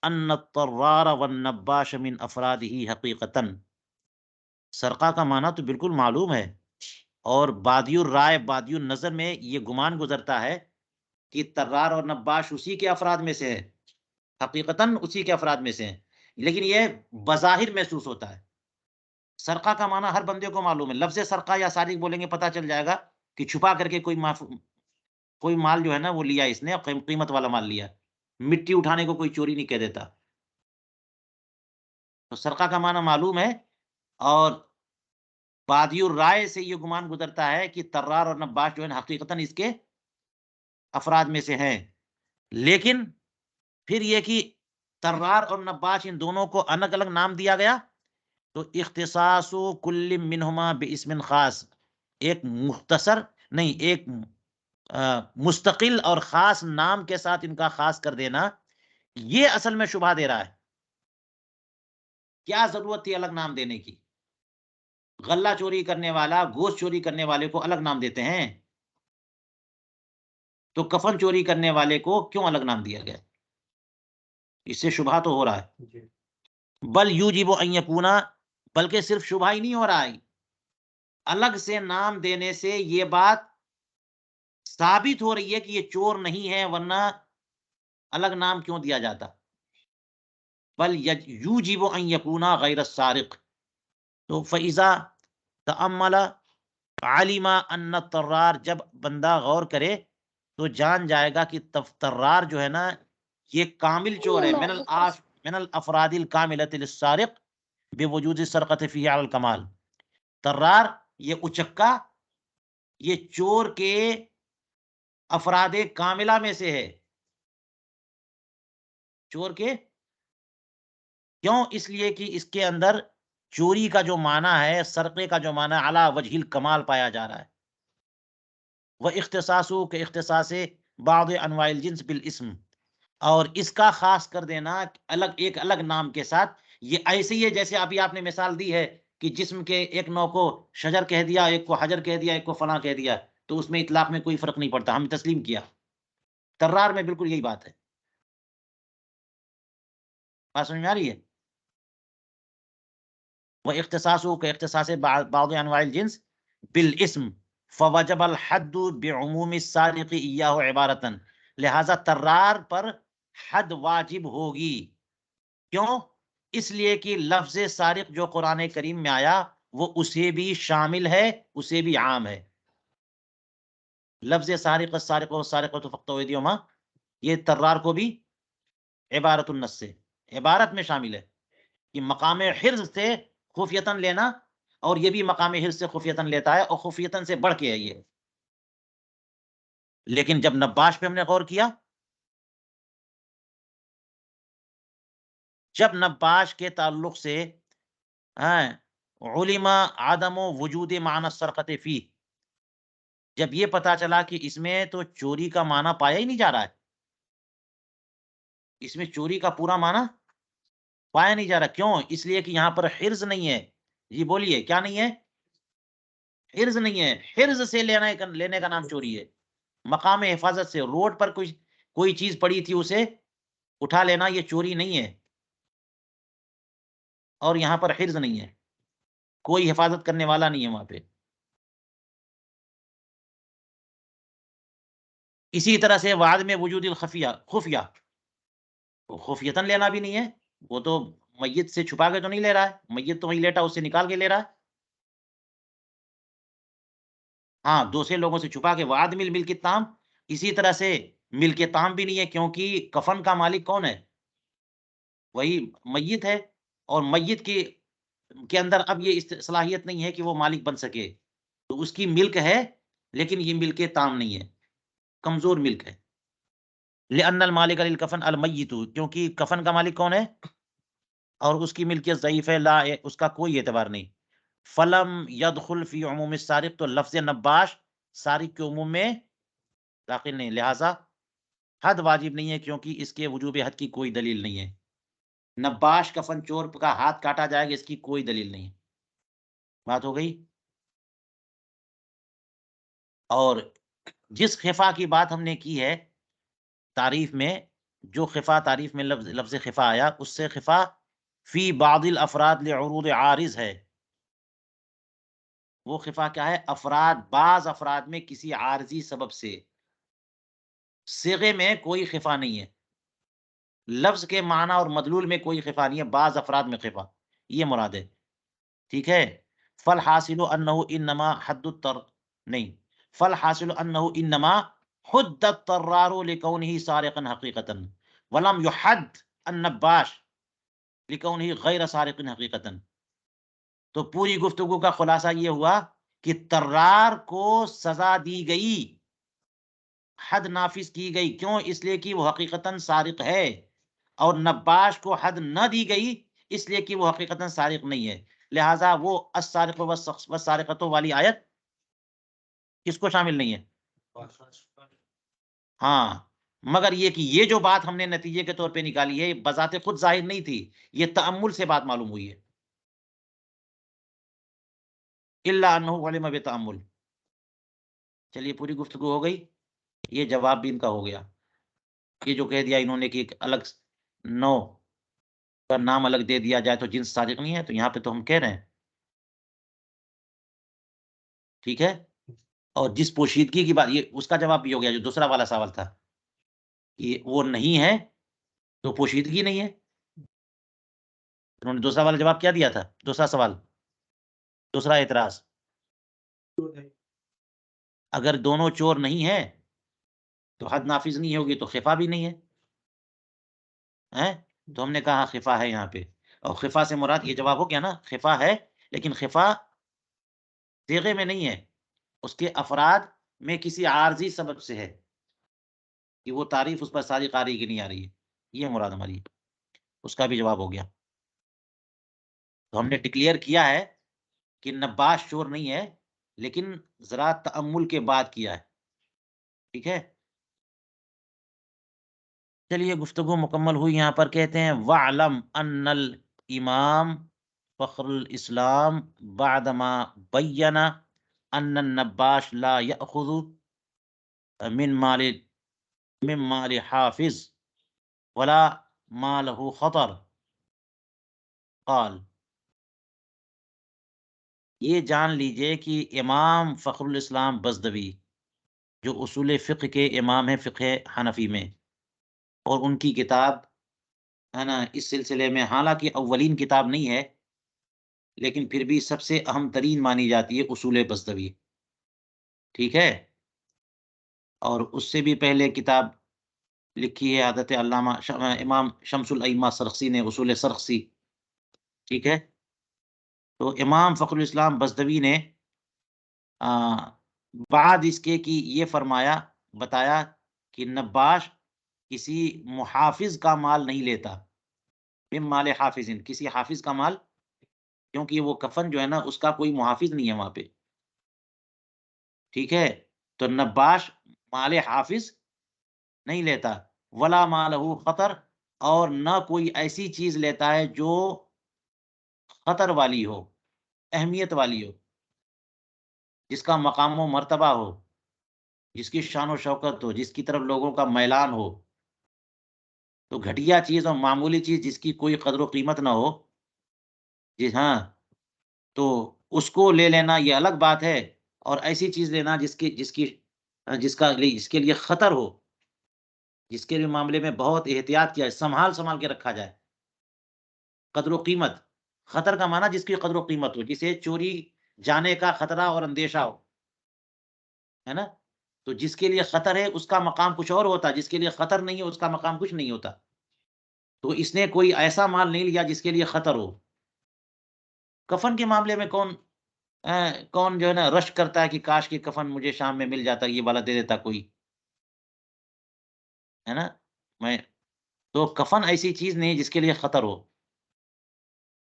ان الطرار والنباش من افراده حقیقتاً۔ سرقہ کا معنی تو بالکل معلوم ہے، اور بادی الرائے، بادی النظر میں یہ گمان گزرتا ہے کہ طرار اور نباش اسی کے افراد میں سے ہے، حقیقتاً اسی کے افراد میں سے ہیں، لیکن یہ بظاہر محسوس ہوتا ہے۔ سرقہ کا معنی ہر بندے کو معلوم ہے، لفظ سرقہ یا سارق بولیں گے پتہ چل جائے گا کہ چھپا کر کے کوئی مال جو ہے نا وہ لیا اس نے، قیمت والا مال لیا، مٹی اٹھانے کو کوئی چوری نہیں کہہ دیتا۔ تو سرقہ کا معنی معلوم ہے، اور بادی الرائے سے یہ گمان گزرتا ہے کہ طرار اور نباش جو ہے نا حقیقتاً اس کے افراد میں سے ہیں، لیکن پھر یہ کہ طرار اور نباش ان دونوں کو الگ الگ نام دیا گیا، تو اختصاص کل منہما باسم خاص، ایک مختصر نہیں، ایک مستقل اور خاص نام کے ساتھ ان کا خاص کر دینا، یہ اصل میں شبہ دے رہا ہے۔ کیا ضرورت تھی الگ نام دینے کی؟ غلہ چوری کرنے والا گوشت چوری کرنے والے کو الگ نام دیتے ہیں، تو کفن چوری کرنے والے کو کیوں الگ نام دیا گیا؟ اس سے شبہ تو ہو رہا ہے۔ بل یوجب ان یکونا، بلکہ صرف شبہ ہی نہیں ہو رہا ہے، الگ سے نام دینے سے یہ بات ثابت ہو رہی ہے کہ یہ چور نہیں ہے، ورنہ الگ نام کیوں دیا جاتا؟ بل یوجب ان یکونا غیر السارق، تو فاذا تأمل علم ان الطرار، جب بندہ غور کرے تو جان جائے گا کہ طرار جو ہے نا یہ کامل چور ہے، من الافراد الکاملۃ للسارق بوجود السرقۃ فیہ علی الکمال۔ طرار یہ اچکا، یہ چور کے افراد کاملہ میں سے ہے، چور کے کیوں؟ اس لیے کہ اس کے اندر چوری کا جو معنی ہے، سرقے کا جو معنی علی وجہ الکمال پایا جا رہا ہے۔ وہ اختصاص کے اختصاص بعض انواع الجنس بالاسم، اور اس کا خاص کر دینا الگ ایک الگ نام کے ساتھ، یہ ایسے ہی ہے جیسے ابھی آپ نے مثال دی ہے کہ جسم کے ایک نوع کو شجر کہہ دیا، ایک کو حجر کہہ دیا، ایک کو فلاں کہہ دیا، تو اس میں اطلاق میں کوئی فرق نہیں پڑتا، ہم تسلیم کیا۔ طرار میں بالکل یہی بات ہے، بات سمجھ میں آ رہی ہے؟ وہ اختصاص کے اختصاص بعض انواع الجنس بالاسم فوجب الحد بعموم السارق ایاہ عبارتاً، لہذا طرار پر حد واجب ہوگی، کیوں؟ اس لیے کہ لفظ سارق جو قرآن کریم میں آیا وہ اسے بھی شامل ہے، اسے بھی عام ہے۔ لفظ سارق، السارق والسارقۃ فاقطعوا ایدیہما، یہ طرار کو بھی عبارت النص سے، عبارت میں شامل ہے، کہ مقام حرز سے خفیتاً لینا، اور یہ بھی مقام حرز سے خفیتاً لیتا ہے، اور خفیتاً سے بڑھ کے ہے یہ۔ لیکن جب نباش پہ ہم نے غور کیا، جب نباش کے تعلق سے علم عدم و وجود معنی السرقۃ فی، جب یہ پتا چلا کہ اس میں تو چوری کا معنی پایا ہی نہیں جا رہا ہے، اس میں چوری کا پورا معنی پایا نہیں جا رہا، کیوں؟ اس لیے کہ یہاں پر حرز نہیں ہے. جی بولیے، کیا نہیں ہے؟ حرز نہیں ہے. حرز سے لینے کا نام چوری ہے. مقام حفاظت سے، روڈ پر کوئی چیز پڑی تھی اسے اٹھا لینا، یہ چوری نہیں ہے. اور یہاں پر حرز نہیں ہے، کوئی حفاظت کرنے والا نہیں ہے وہاں پہ. اسی طرح سے وعد میں وجود الخفیہ، خفیہ، خفیتاً لینا بھی نہیں ہے. وہ تو میت سے چھپا کے تو نہیں لے رہا ہے، میت تو وہیں لیٹا اس سے نکال کے لے رہا ہے. ہاں، دوسرے لوگوں سے چھپا کے. وعد مل کے تام، اسی طرح سے مل کے تام بھی نہیں ہے، کیونکہ کفن کا مالک کون ہے؟ وہی میت ہے. اور میت کے اندر اب یہ صلاحیت نہیں ہے کہ وہ مالک بن سکے، تو اس کی ملک ہے لیکن یہ ملک تام نہیں ہے، کمزور ملک ہے. لأن المالک للکفن المیت، کیونکہ کفن کا مالک کون ہے اور اس کی ملکیت ضعیف ہے، لا اس کا کوئی اعتبار نہیں. فلم يدخل فی عموم السارق، تو لفظ نباش سارق کے عموم میں داخل نہیں، لہذا حد واجب نہیں ہے، کیونکہ اس کے وجوب حد کی کوئی دلیل نہیں ہے. نباش کفن چور کا ہاتھ کاٹا جائے گا، اس کی کوئی دلیل نہیں. بات ہو گئی. اور جس خفا کی بات ہم نے کی ہے تعریف میں، جو خفا تعریف میں لفظ خفا آیا، اس سے خفا فی بعض الافراد لعروض عارض ہے. وہ خفا کیا ہے؟ افراد، بعض افراد میں کسی عارضی سبب سے. صیغے میں کوئی خفا نہیں ہے، لفظ کے معنی اور مدلول میں کوئی خفا نہیں ہے، بعض افراد میں خفا، یہ مراد ہے. ٹھیک ہے. فالحاصل انہ انما حد التر نہیں، فالحاصل انہ انما حد الطرار لکونہ سارقا حقیقتا ولم یحد النباش لکونہ غیر سارق حقیقتا. تو پوری گفتگو کا خلاصہ یہ ہوا کہ طرار کو سزا دی گئی، حد نافذ کی گئی، کیوں؟ اس لیے کہ وہ حقیقتاً سارق ہے. اور نباش کو حد نہ دی گئی اس لیے کہ وہ حقیقتاً سارق نہیں ہے. لہٰذا وہ السارق والسارقۃ والی آیت کس کو شامل نہیں ہے؟ ہاں، مگر یہ کہ یہ جو بات ہم نے نتیجے کے طور پہ نکالی ہے بذات خود ظاہر نہیں تھی، یہ تأمل سے بات معلوم ہوئی ہے. الا انہ علم بتأمل. چلیے پوری گفتگو ہو گئی. یہ جواب بھی ان کا ہو گیا. یہ جو کہہ دیا انہوں نے کہ ایک الگ نو کا نام الگ دے دیا جائے تو جنس سارق نہیں ہے، تو یہاں پہ تو ہم کہہ رہے ہیں. ٹھیک ہے. اور جس پوشیدگی کی بات، یہ اس کا جواب بھی ہو گیا جو دوسرا والا سوال تھا کہ وہ نہیں ہے تو پوشیدگی نہیں ہے. انہوں نے دوسرا والا جواب کیا دیا تھا؟ دوسرا سوال، دوسرا اعتراض، اگر دونوں چور نہیں ہے تو حد نافذ نہیں ہوگی تو خفا بھی نہیں ہے. تو ہم نے کہا خفا ہے یہاں پہ. اور خفا سے مراد یہ جواب ہو گیا نا، خفا ہے لیکن خفا صیغے میں نہیں ہے، اس کے افراد میں کسی عارضی سبب سے ہے کہ وہ تعریف اس پر صادق آ رہی کہ نہیں آ رہی ہے، یہ مراد ہماری. اس کا بھی جواب ہو گیا. تو ہم نے ڈکلیئر کیا ہے کہ نباش چور نہیں ہے، لیکن ذرا تأمل کے بعد کیا ہے. ٹھیک ہے. چلیے گفتگو مکمل ہوئی. یہاں پر کہتے ہیں وَعْلَمْ أَنَّ الْإِمام فخر الاسلام بعدما بین ان النباش لا یأخذ من مال حافظ ولا ماله خطر قال. یہ جان لیجئے کہ امام فخر الاسلام بزدوی جو اصول فقہ کے امام ہیں فقہ حنفی میں، اور ان کی کتاب ہے نا اس سلسلے میں، حالانکہ اولین کتاب نہیں ہے لیکن پھر بھی سب سے اہم ترین مانی جاتی ہے اصول بزدوی. ٹھیک ہے. اور اس سے بھی پہلے کتاب لکھی ہے حضرت علامہ امام شمس الائمہ سرخسی نے، اصول سرخسی. ٹھیک ہے. تو امام فخر الاسلام بزدوی نے بعد اس کے کہ یہ فرمایا، بتایا کہ نباش کسی محافظ کا مال نہیں لیتا، من مال حافظ، کسی حافظ کا مال، کیونکہ وہ کفن جو ہے نا اس کا کوئی محافظ نہیں ہے وہاں پہ، ٹھیک ہے؟ تو نباش مال حافظ نہیں لیتا، ولا مالہ خطر، اور نہ کوئی ایسی چیز لیتا ہے جو خطر والی ہو، اہمیت والی ہو، جس کا مقام و مرتبہ ہو، جس کی شان و شوکت ہو، جس کی طرف لوگوں کا میلان ہو۔ تو گھٹیا چیز اور معمولی چیز جس کی کوئی قدر و قیمت نہ ہو، جی ہاں، تو اس کو لے لینا یہ الگ بات ہے، اور ایسی چیز لینا جس کے لیے خطر ہو، جس کے لیے معاملے میں بہت احتیاط کیا جائے، سنبھال کے رکھا جائے، قدر و قیمت، خطر کا معنی جس کی قدر و قیمت ہو، جسے چوری جانے کا خطرہ اور اندیشہ ہو، ہے نا؟ تو جس کے لیے خطر ہے اس کا مقام کچھ اور ہوتا ہے، جس کے لیے خطر نہیں ہے اس کا مقام کچھ نہیں ہوتا۔ تو اس نے کوئی ایسا مال نہیں لیا جس کے لیے خطر ہو۔ کفن کے معاملے میں کون جو ہے نا رشک کرتا ہے کہ کاش کہ کفن مجھے شام میں مل جاتا، یہ والا دے دیتا کوئی، ہے نا؟ میں تو کفن ایسی چیز نہیں جس کے لیے خطر ہو،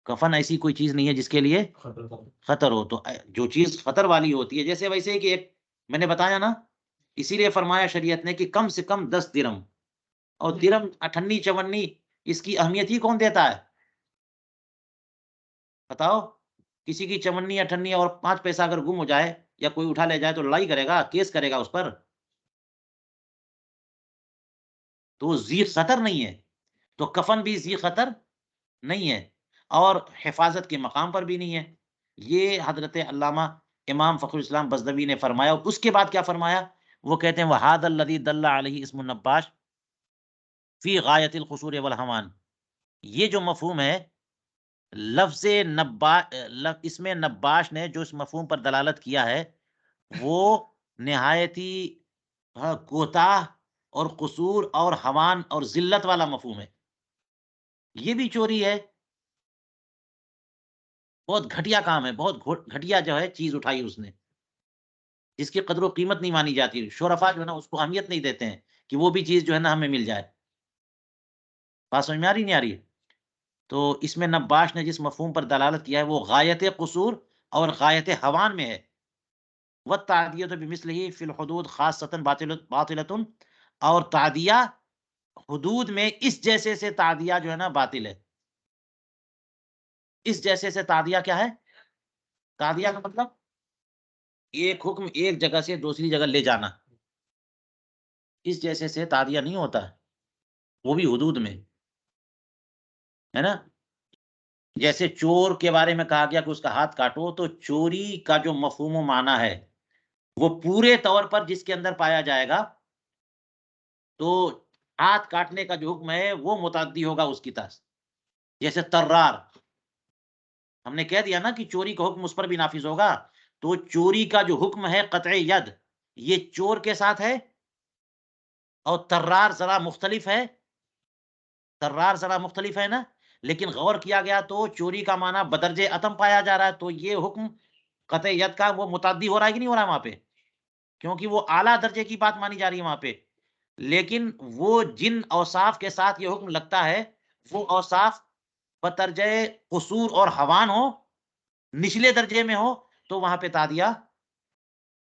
کفن ایسی کوئی چیز نہیں ہے جس کے لیے خطر ہو۔ تو جو چیز خطر والی ہوتی ہے، جیسے ویسے کہ ایک میں نے بتایا نا، اسی لیے فرمایا شریعت نے کہ کم سے کم 10 درم، اور درم اٹھنی چونی اس کی اہمیت ہی کون دیتا ہے؟ بتاؤ، کسی کی چمنی اٹھنی اور 5 پیسہ اگر گم ہو جائے یا کوئی اٹھا لے جائے تو لڑائی کرے گا، کیس کرے گا اس پر، تو ذی خطر نہیں ہے۔ تو کفن بھی ذی خطر نہیں ہے، اور حفاظت کے مقام پر بھی نہیں ہے۔ یہ حضرت علامہ امام فخر الاسلام بزدوی نے فرمایا، اور اس کے بعد کیا فرمایا؟ وہ کہتے ہیں وَهَذَا الَّذِي دَلَّ عَلَيْهِ اسم النباش فی غایت القصور والہوان، یہ جو مفہوم ہے لفظ اس میں نباش نے جو اس مفہوم پر دلالت کیا ہے وہ نہایتی کوتاہ اور قصور اور ہوان اور ذلت والا مفہوم ہے۔ یہ بھی چوری ہے، بہت گھٹیا کام ہے، بہت گھٹیا جو ہے چیز اٹھائی اس نے، جس کی قدر و قیمت نہیں مانی جاتی۔ شرفا جو ہے نا اس کو اہمیت نہیں دیتے ہیں کہ وہ بھی چیز جو ہے نا ہمیں مل جائے۔ بات سمجھ میں آ رہی نہیں آ رہی ہے؟ تو اس میں نباش نے جس مفہوم پر دلالت کیا ہے وہ غایت قصور اور غایت ہوان میں ہے۔ والتعدیۃ بمثلہ فی الحدود خاصۃ باطلۃ، اور تعدیہ حدود میں اس جیسے سے تعدیہ جو ہے نا باطل ہے۔ اس جیسے سے تعدیہ کیا ہے؟ تعدیہ کا مطلب ایک حکم ایک جگہ سے دوسری جگہ لے جانا، اس جیسے سے تعدیہ نہیں ہوتا، وہ بھی حدود میں، ہے نا؟ جیسے چور کے بارے میں کہا گیا کہ اس کا ہاتھ کاٹو، تو چوری کا جو مفہوم و معنی ہے وہ پورے طور پر جس کے اندر پایا جائے گا، تو ہاتھ کاٹنے کا جو حکم ہے وہ متعدی ہوگا اس کی طرف۔ جیسے طرار، ہم نے کہہ دیا نا کہ چوری کا حکم اس پر بھی نافذ ہوگا، تو چوری کا جو حکم ہے قطع ید، یہ چور کے ساتھ ہے، اور طرار ذرا مختلف ہے، طرار ذرا مختلف ہے نا، لیکن غور کیا گیا تو چوری کا معنی بدرجہ اتم پایا جا رہا ہے، تو یہ حکم قطع ید کا وہ متعدی ہو رہا ہے کہ نہیں ہو رہا ہے وہاں پہ؟ کیونکہ وہ اعلیٰ درجے کی بات مانی جا رہی ہے وہاں پہ، لیکن وہ جن اوصاف کے ساتھ یہ حکم لگتا ہے وہ اوصاف بترجہ قصور اور ہوان ہو، نچلے درجے میں ہو، تو وہاں پہ تعدیہ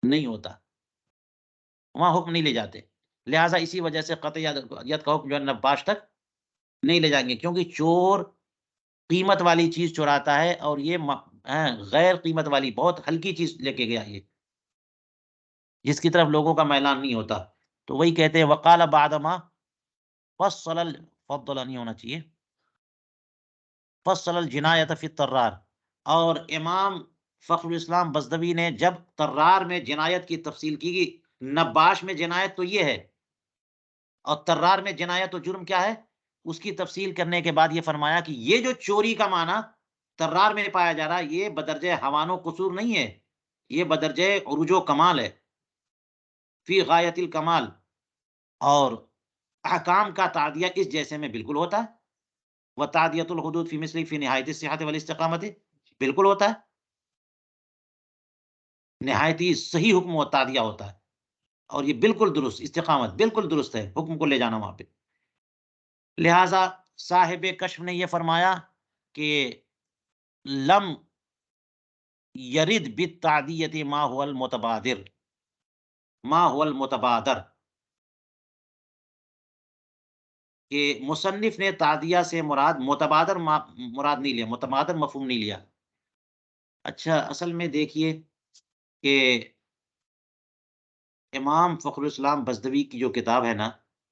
نہیں ہوتا، وہاں حکم نہیں لے جاتے۔ لہٰذا اسی وجہ سے قطع ید کا حکم جو ہے نباش تک نہیں لے جائیں گے، کیونکہ چور قیمت والی چیز چراتا ہے، اور یہ غیر قیمت والی بہت ہلکی چیز لے کے گیا، یہ جس کی طرف لوگوں کا میلان نہیں ہوتا۔ تو وہی کہتے ہیں وقال بعدما فصل فضل نہیں ہونا چاہیے، فصل الجنایت فی الطرار، اور امام فخر الاسلام بزدوی نے جب طرار میں جنایت کی تفصیل کی گئی، نباش میں جنایت تو یہ ہے اور طرار میں جنایت و جرم کیا ہے، اس کی تفصیل کرنے کے بعد یہ فرمایا کہ یہ جو چوری کا معنی طرار میں پایا جا رہا ہے یہ بدرجہ ہوان و قصور نہیں ہے، یہ بدرجہ عروج و کمال ہے، فی غایت الکمال، اور احکام کا تعدیہ اس جیسے میں بالکل ہوتا ہے، و تعدیۃ الحدود فی مثل فی نہایت الصحت والاستقامت، بالکل ہوتا ہے، نہایت ہی صحیح حکم و تعدیہ ہوتا ہے، اور یہ بالکل درست، استقامت بالکل درست ہے، حکم کو لے جانا وہاں پہ۔ لہٰذا صاحب کشف نے یہ فرمایا کہ لم یرد بالتعدیت ما هو المتبادر، ما هو المتبادر، کہ مصنف نے تعدیہ سے مراد متبادر مراد نہیں لیا، متبادر مفہوم نہیں لیا۔ اچھا، اصل میں دیکھیے کہ امام فخر الاسلام بزدوی کی جو کتاب ہے نا،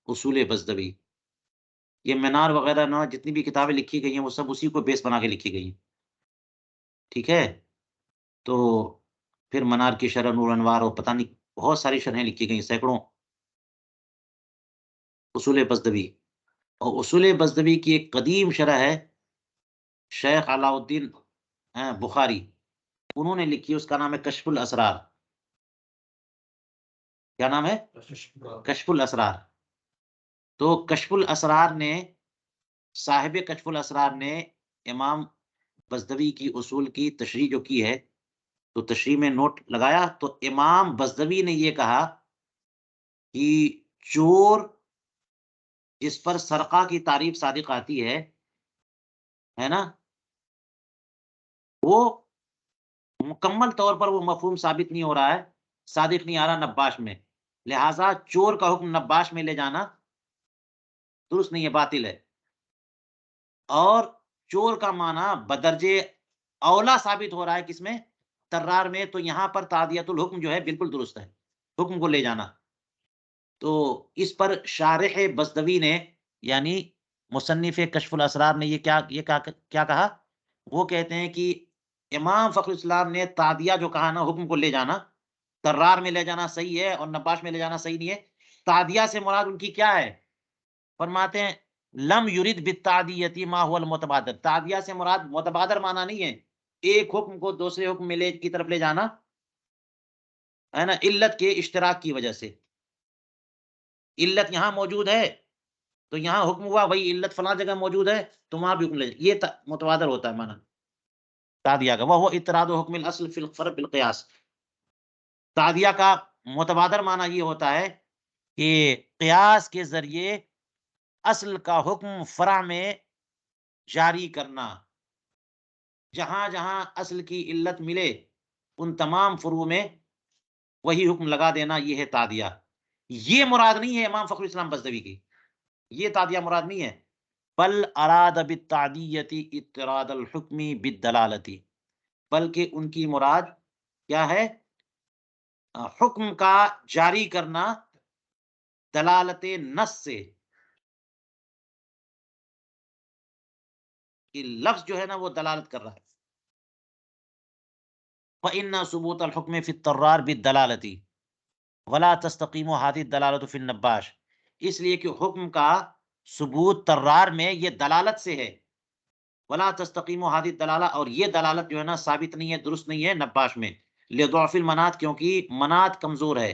اصول بزدوی، یہ منار وغیرہ نا جتنی بھی کتابیں لکھی گئی ہیں وہ سب اسی کو بیس بنا کے لکھی گئی ہیں، ٹھیک ہے؟ تو پھر منار کی شرح نور انوار اور پتہ نہیں بہت ساری شرحیں لکھی گئی، سینکڑوں اصول بزدوی، اور اصول بزدوی کی ایک قدیم شرح ہے شیخ علاء الدین بخاری، انہوں نے لکھی، اس کا نام ہے کشف الاسرار۔ کیا نام ہے؟ کشف الاسرار۔ تو کشف الاسرار نے، صاحب کشف الاسرار نے امام بزدوی کی اصول کی تشریح جو کی ہے، تو تشریح میں نوٹ لگایا تو امام بزدوی نے یہ کہا کہ چور جس پر سرقہ کی تعریف صادق آتی ہے نا، وہ مکمل طور پر وہ مفہوم ثابت نہیں ہو رہا ہے، صادق نہیں آ رہا نباش میں، لہٰذا چور کا حکم نباش میں لے جانا درست نہیں ہے، باطل ہے، اور چور کا معنی بدرجے اولا ثابت ہو رہا ہے کس میں؟ ترار میں، تو یہاں پر تعدیت الحکم جو ہے بالکل درست ہے، حکم کو لے جانا۔ تو اس پر شارح بزدوی نے، یعنی مصنف کشف الاسرار نے یہ کیا کہا؟ وہ کہتے ہیں کہ امام فخر الاسلام نے تعدیہ جو کہا نا، حکم کو لے جانا، ترار میں لے جانا صحیح ہے اور نباش میں لے جانا صحیح نہیں ہے۔ تعدیہ سے مراد ان کی کیا ہے؟ فرماتے ہیں لم یرد بالتعدیۃ ما هو المتبادر، تعدیہ سے مراد متبادر معنی نہیں ہے ایک حکم کو دوسرے حکم میں کی طرف لے جانا، ہے نا، علت کے اشتراک کی وجہ سے۔ علت یہاں موجود ہے تو یہاں حکم ہوا، وہی علت فلاں جگہ موجود ہے تو وہاں بھی حکم لے، یہ متبادر ہوتا ہے معنی تعدیہ کا، وہ اطراد حکم الاصل فی الفرع بالقیاس۔ تعدیہ کا متبادر معنی یہ ہوتا ہے کہ قیاس کے ذریعے اصل کا حکم فرع میں جاری کرنا، جہاں جہاں اصل کی علت ملے ان تمام فروع میں وہی حکم لگا دینا، یہ ہے تعدیہ۔ یہ مراد نہیں ہے امام فخر الاسلام بزدوی کی، یہ تعدیہ مراد نہیں ہے، بل اراد بالتعدیۃ اطراد الحکم بالدلالۃ، بلکہ ان کی مراد کیا ہے؟ حکم کا جاری کرنا دلالت نص سے، کہ لفظ جو ہے نا وہ دلالت کر رہا ہے۔ فإن ثبوت الحکم فی الطرار بالدلالۃ ولا تستقیم هذه الدلالۃ فی النباش، اس لیے کہ حکم کا ثبوت طرار میں یہ دلالت سے ہے، ولا تستقیم هذه الدلالہ، اور یہ دلالت جو ہے نا ثابت نہیں ہے، درست نہیں ہے نباش میں، لضعف المنات، کیونکہ منات کمزور ہے،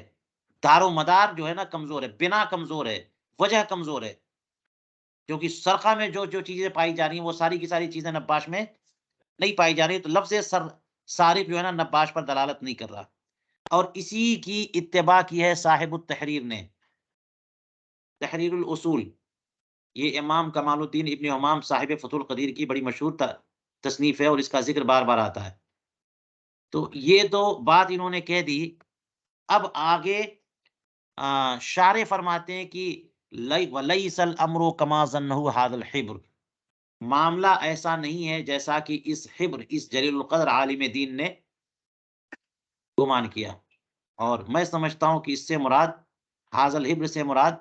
دار و مدار جو ہے نا کمزور ہے، بنا کمزور ہے، وجہ کمزور ہے، کیونکہ سرقہ میں جو جو چیزیں پائی جا رہی ہیں وہ ساری کی ساری چیزیں نباش میں نہیں پائی جا رہی، تو لفظ صارف جو ہے نا نباش پر دلالت نہیں کر رہا۔ اور اسی کی اتباع کی ہے صاحب التحریر نے، تحریر الاصول، یہ امام کمال الدین ابن حمام صاحب فتح القدیر کی بڑی مشہور تصنیف ہے اور اس کا ذکر بار بار آتا ہے۔ تو یہ تو بات انہوں نے کہہ دی، اب آگے شارح فرماتے ہیں کہ وَلَيْسَ الْأَمْرُ كَمَا ظَنَّهُ هَذَا الْحِبْرُ، معاملہ ایسا نہیں ہے جیسا کہ اس حبر، اس جلیل القدر عالم دین نے گمان کیا، اور میں سمجھتا ہوں کہ اس سے مراد، حاضر الحبر سے مراد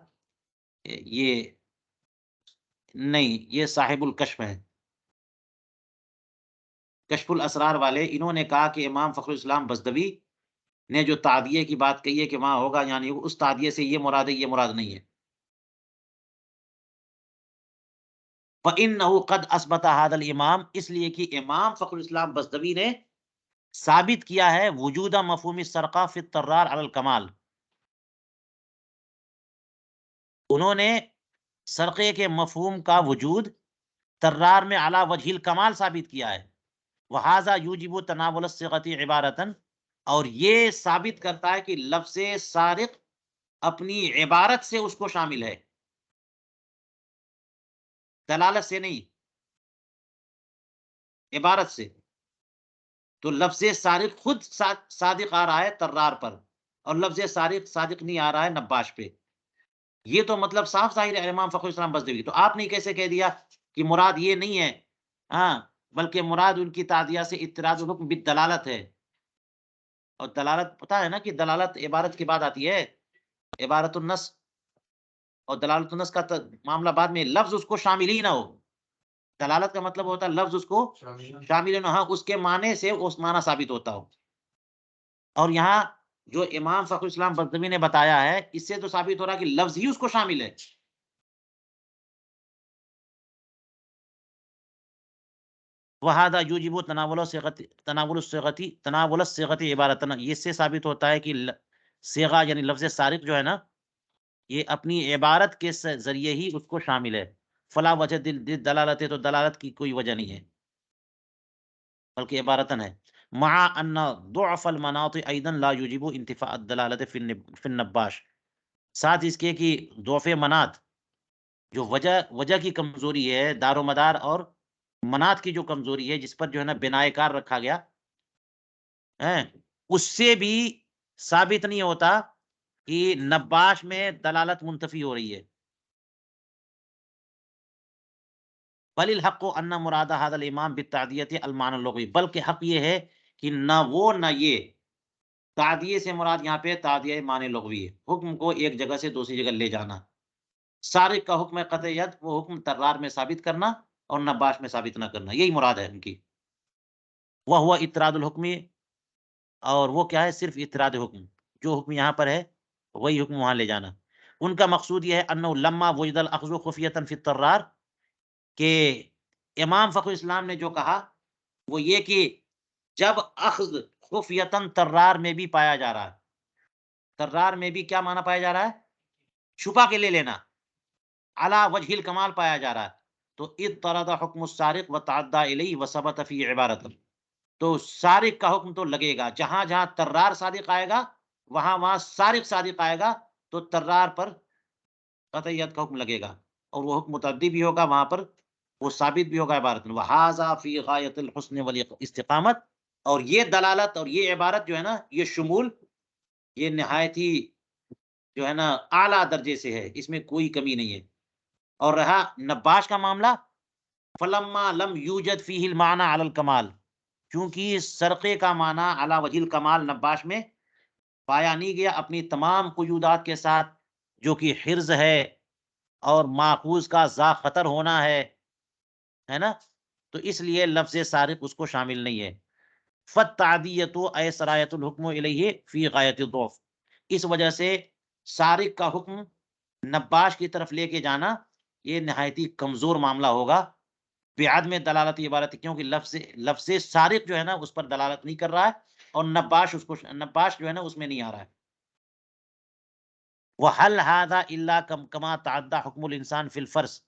یہ نہیں، یہ صاحب الکشف ہے، کشف الاسرار والے، انہوں نے کہا کہ امام فخر الاسلام بزدوی نے جو تعدیے کی بات کہی ہے کہ وہاں ہوگا، یعنی اس تعدیے سے یہ مراد ہے، یہ مراد نہیں ہے۔ فَإِنَّهُ قَدْ أَثْبَتَ هَذَا الْإِمام، اس لیے کہ امام فخر الاسلام بزدوی نے ثابت کیا ہے وجود مفہوم السرقہ فی الطرار علی الکمال، انہوں نے سرقے کے مفہوم کا وجود طرار میں علی وجہ الکمال ثابت کیا ہے، وہذا یوجب تناول الصیغۃ عبارتاً، اور یہ ثابت کرتا ہے کہ لفظ سارق اپنی عبارت سے اس کو شامل ہے، دلالت سے نہیں، عبارت سے. تو لفظ سارق خود صادق آ رہا ہے طرار پر، اور لفظ سارق صادق نہیں آ رہا ہے نباش پہ. یہ تو مطلب صاف ظاہر ہے امام فخر الاسلام بزدوی. تو آپ نے کیسے کہہ دیا کہ مراد یہ نہیں ہے؟ ہاں، بلکہ مراد ان کی تعدیہ سے اطراد الحکم بالدلالت ہے. اور دلالت پتہ ہے نا کہ دلالت عبارت کے بعد آتی ہے، عبارت النص. اور دلالت النص کا معاملہ بعد میں لفظ اس کو شامل ہی نہ ہو. دلالت کا مطلب ہوتا ہے لفظ اس کو شامل نہ ہو، اس کے معنی سے اس معنی ثابت ہوتا ہو. اور یہاں جو امام فخر الاسلام بزدوی نے بتایا ہے، اس سے تو ثابت ہو رہا ہے کہ لفظ ہی اس کو شامل ہے. وہذا یوجب تناول الصیغۃ عبارتنا. یہ سے ثابت ہوتا ہے کہ صیغہ یعنی لفظ سارق جو ہے نا، یہ اپنی عبارت کے ذریعے ہی اس کو شامل ہے. فلا وجہ دلالت ہے، تو دلالت کی کوئی وجہ نہیں ہے، بلکہ عبارتن ہے. مع ان ضعف المناط ایضا لا یوجب انتفاء الدلالت فی النباش. ساتھ اس کے کہ ضعف منات، جو وجہ کی کمزوری ہے، دار و مدار اور منات کی جو کمزوری ہے، جس پر جو ہے نا بنائے کار رکھا گیا ہے، اس سے بھی ثابت نہیں ہوتا کہ نباش میں دلالت منتفی ہو رہی ہے. بل الحق ان مراد هذا الامام بالتعدیت المعنى اللغوی. بلکہ حق یہ ہے کہ نہ وہ نہ یہ، تعدیے سے مراد یہاں پہ تعدیہ معنی لغوی ہے، حکم کو ایک جگہ سے دوسری جگہ لے جانا. سارق کا حکم قطعیت، وہ حکم ترار میں ثابت کرنا اور نباش میں ثابت نہ کرنا، یہی مراد ہے ان کی. وہ ہوا اطراد الحکمی، اور وہ کیا ہے؟ صرف اطراد حکم. جو حکم یہاں پر ہے وہی حکم وہاں لے جانا. ان کا مقصود یہ ہے انه لما وجد الاخذ خفیہ فی الطرار، کہ امام فخر اسلام نے جو کہا وہ یہ کہ جب اخذ خفیتاً طرار میں بھی پایا جا رہا ہے. طرار میں بھی کیا معنی پایا جا رہا ہے؟ چھپا کے لے لینا. علی وجہ الکمال پایا جا رہا ہے. تو اضطرد حکم السارق وتعدى الیہ وثبت فی عبارت. تو سارق کا حکم تو لگے گا، جہاں جہاں طرار صادق آئے گا وہاں وہاں سارق صادق آئے گا، تو طرار پر قطعیت کا حکم لگے گا، اور وہ حکم متعدی بھی ہوگا، وہاں پر وہ ثابت بھی ہوگا عبارت میں. وہذا فی غایت الحسن والاستقامت. اور یہ دلالت اور یہ عبارت جو ہے نا، یہ شمول، یہ نہایت ہی جو ہے نا اعلیٰ درجے سے ہے، اس میں کوئی کمی نہیں ہے. اور رہا نباش کا معاملہ، فلما لم یوجد فیہ المعنی علی الکمال. چونکہ سرقے کا معنی علی وجہ الکمال نباش میں پایا نہیں گیا اپنی تمام قیودات کے ساتھ، جو کہ حرز ہے اور ماخوذ کا ذا خطر ہونا ہے نا. تو اس لیے لفظ سارق اس کو شامل نہیں ہے. فالتعدیۃ ای سرایۃ الحکم الیہ فی غایۃ الضعف. اس وجہ سے سارق کا حکم نباش کی طرف لے کے جانا یہ نہایت ہی کمزور معاملہ ہوگا بعدم دلالت عبارت، کیونکہ لفظ سارق جو ہے نا اس پر دلالت نہیں کر رہا ہے، اور نباش جو ہے نا اس میں نہیں آ رہا ہے. وحل هذا الا کما تعدى حکم الانسان فی الفرض.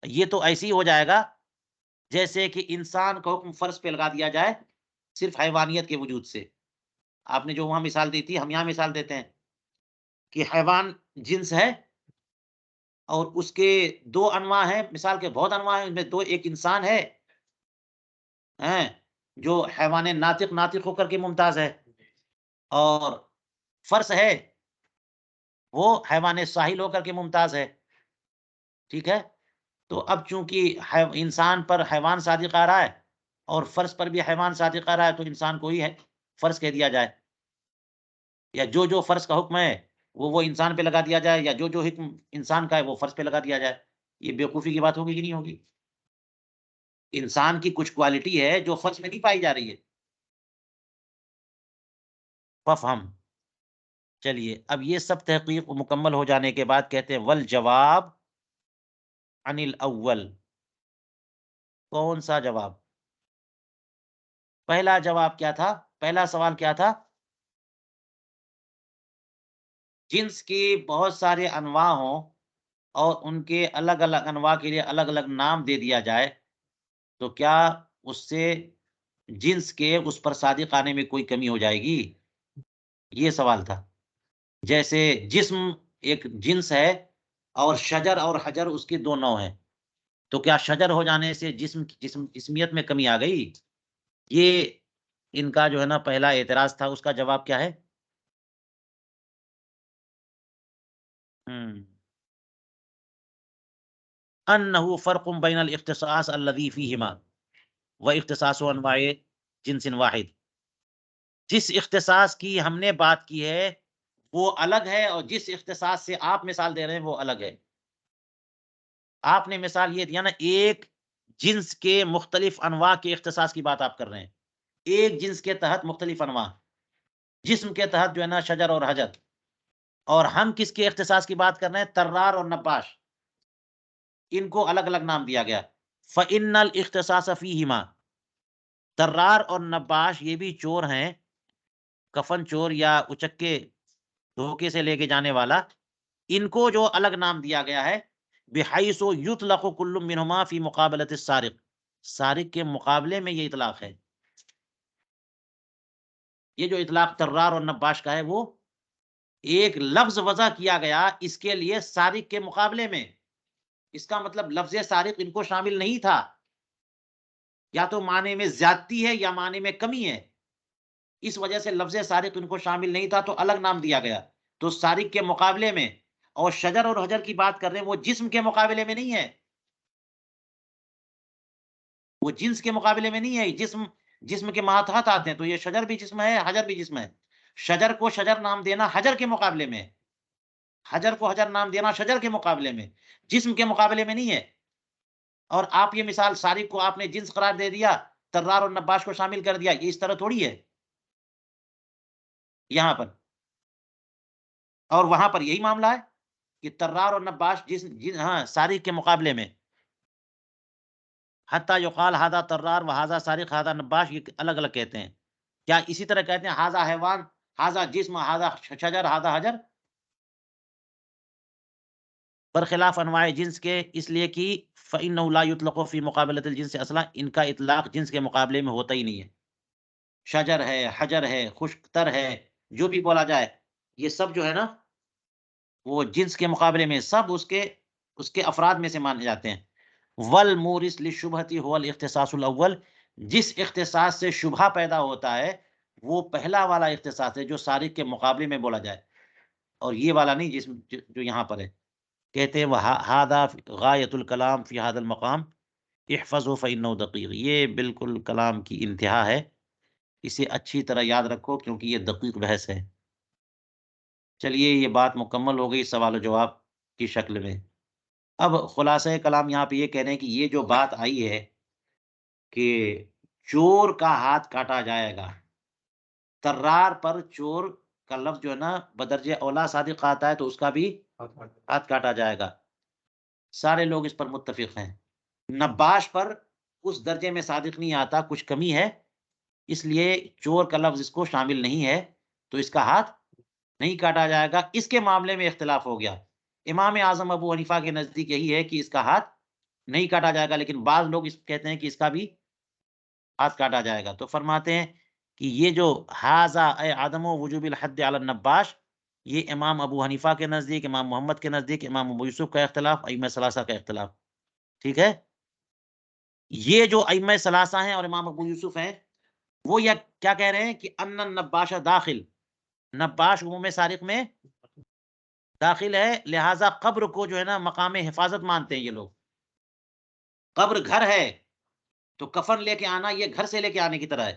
یہ تو ایسے ہی ہو جائے گا جیسے کہ انسان کا حکم فرض پہ لگا دیا جائے صرف حیوانیت کے وجود سے. آپ نے جو وہاں مثال دی تھی، ہم یہاں مثال دیتے ہیں کہ حیوان جنس ہے اور اس کے دو انواع ہیں، مثال کے بہت انواع ہیں، ان میں دو، ایک انسان ہے ہیں جو حیوان ناطق ہو کر کے ممتاز ہے، اور فرس ہے وہ حیوان ساحل ہو کر کے ممتاز ہے. ٹھیک ہے. تو اب چونکہ انسان پر حیوان صادق آ رہا ہے اور فرس پر بھی حیوان صادق آ رہا ہے، تو انسان کو ہی ہے فرض کہہ دیا جائے، یا جو فرض کا حکم ہے وہ انسان پہ لگا دیا جائے، یا جو حکم انسان کا ہے وہ فرض پہ لگا دیا جائے. یہ بیوقوفی کی بات ہوگی کہ نہیں ہوگی؟ انسان کی کچھ کوالٹی ہے جو فرض میں نہیں پائی جا رہی ہے. ففہم. چلیے اب یہ سب تحقیق مکمل ہو جانے کے بعد کہتے ہیں والجواب عن الاول. کون سا جواب؟ پہلا جواب کیا تھا؟ پہلا سوال کیا تھا؟ جنس کی بہت سارے انواع ہوں اور ان کے الگ الگ انواع کے لیے الگ الگ نام دے دیا جائے، تو کیا اس سے جنس کے اس پر صادق آنے میں کوئی کمی ہو جائے گی؟ یہ سوال تھا. جیسے جسم ایک جنس ہے اور شجر اور حجر اس کے دو نوع ہیں. تو کیا شجر ہو جانے سے جسمیت میں کمی آ گئی؟ یہ ان کا جو ہے نا پہلا اعتراض تھا، اس کا جواب کیا ہے؟ انه فرق بین الاختصاص الذي فيهما واختصاص انواع جنس واحد. جس اختصاص کی ہم نے بات کی ہے وہ الگ ہے، اور جس اختصاص سے آپ مثال دے رہے ہیں وہ الگ ہے. آپ نے مثال یہ دیا نا، ایک جنس کے مختلف انواع کے اختصاص کی بات آپ کر رہے ہیں. ایک جنس کے تحت مختلف انواع، جسم کے تحت جو ہے نا شجر اور حجر. اور ہم کس کے اختصاص کی بات کر رہے ہیں؟ طرار اور نباش. ان کو الگ الگ نام دیا گیا. فَإِنَّ الْإِخْتِصَاصَ فِيهِمَا. طرار اور نباش یہ بھی چور ہیں، کفن چور یا اچکے دھوکے سے لے کے جانے والا. ان کو جو الگ نام دیا گیا ہے، بحیث یطلق کل منہما فی مقابلۃ السارق. سارق کے مقابلے میں یہ اطلاق ہے. یہ جو اطلاق طرار اور نباش کا ہے وہ ایک لفظ وضع کیا گیا اس کے لیے سارق کے مقابلے میں. اس کا مطلب لفظ سارق ان کو شامل نہیں تھا، یا تو معنی میں زیادتی ہے یا معنی میں کمی ہے. اس وجہ سے لفظ سارق ان کو شامل نہیں تھا تو الگ نام دیا گیا. تو سارق کے مقابلے میں. اور شجر اور حجر کی بات کر رہے ہیں، وہ جسم کے مقابلے میں نہیں ہے، وہ جنس کے مقابلے میں نہیں ہے. جسم کے ماتحت آتے ہیں، تو یہ شجر بھی جسم ہے، حجر بھی جسم ہے. شجر کو شجر نام دینا حجر کے مقابلے میں، حجر کو حجر نام دینا شجر کے مقابلے میں، جسم کے مقابلے میں نہیں ہے. اور آپ یہ مثال سارق کو آپ نے جنس قرار دے دیا، طرار اور نباش کو شامل کر دیا، یہ اس طرح تھوڑی ہے. یہاں پر اور وہاں پر یہی معاملہ ہے کہ طرار اور نباش ہاں سارق کے مقابلے میں. حتیٰ یقال ھذا طرار و ھذا سارق ھذا نباش، یہ الگ الگ کہتے ہیں. کیا اسی طرح کہتے ہیں ھذا حیوان ھذا جسم ھذا شجر ھذا حجر؟ برخلاف انواع جنس کے، اس لیے کہ فإنه لا يطلق في مقابلة الجنس اصلا. ان کا اطلاق جنس کے مقابلے میں ہوتا ہی نہیں ہے. شجر ہے، حجر ہے، خشک تر ہے، جو بھی بولا جائے، یہ سب جو ہے نا وہ جنس کے مقابلے میں سب اس کے افراد میں سے مانے جاتے ہیں. والمورث للشبہۃ هو الاختصاص الاول. جس اختصاص سے شبہ پیدا ہوتا ہے وہ پہلا والا اختصاص ہے جو سارق کے مقابلے میں بولا جائے، اور یہ والا نہیں جو یہاں پر ہے. کہتے ہیں هذا غایۃ الکلام فی هذا المقام احفظه فإنه دقیق. یہ بالکل کلام کی انتہا ہے، اسے اچھی طرح یاد رکھو کیونکہ یہ دقیق بحث ہے. چلیے یہ بات مکمل ہو گئی سوال و جواب کی شکل میں. اب خلاصہ کلام یہاں پہ یہ کہہ رہے ہیں کہ یہ جو بات آئی ہے کہ چور کا ہاتھ کاٹا جائے گا، طرار پر چور کا لفظ جو ہے نا بدرجہ اولا صادق آتا ہے تو اس کا بھی ہاتھ کاٹا جائے گا. سارے لوگ اس پر متفق ہیں. نباش پر اس درجے میں صادق نہیں آتا، کچھ کمی ہے، اس لیے چور کا لفظ اس کو شامل نہیں ہے، تو اس کا ہاتھ نہیں کاٹا جائے گا. اس کے معاملے میں اختلاف ہو گیا. امام اعظم ابو حنیفہ کے نزدیک یہی ہے کہ اس کا ہاتھ نہیں کاٹا جائے گا، لیکن بعض لوگ کہتے ہیں کہ اس کا بھی ہاتھ کاٹا جائے گا. تو فرماتے ہیں کہ یہ جو ھذا اے عدم وجوب الحد علی النباش، یہ امام ابو حنیفہ کے نزدیک، امام محمد کے نزدیک، امام ابو یوسف کا اختلاف، ائمہ ثلاثہ کا اختلاف. ٹھیک ہے. یہ جو ائمہ ثلاثہ ہیں اور امام ابو یوسف ہیں، وہ یہ کیا کہہ رہے ہیں کہ ان النباش داخل، نباش عموم سارق میں داخل ہے، لہذا قبر کو جو ہے نا مقام حفاظت مانتے ہیں یہ لوگ. قبر گھر ہے تو کفن لے کے آنا یہ گھر سے لے کے آنے کی طرح ہے،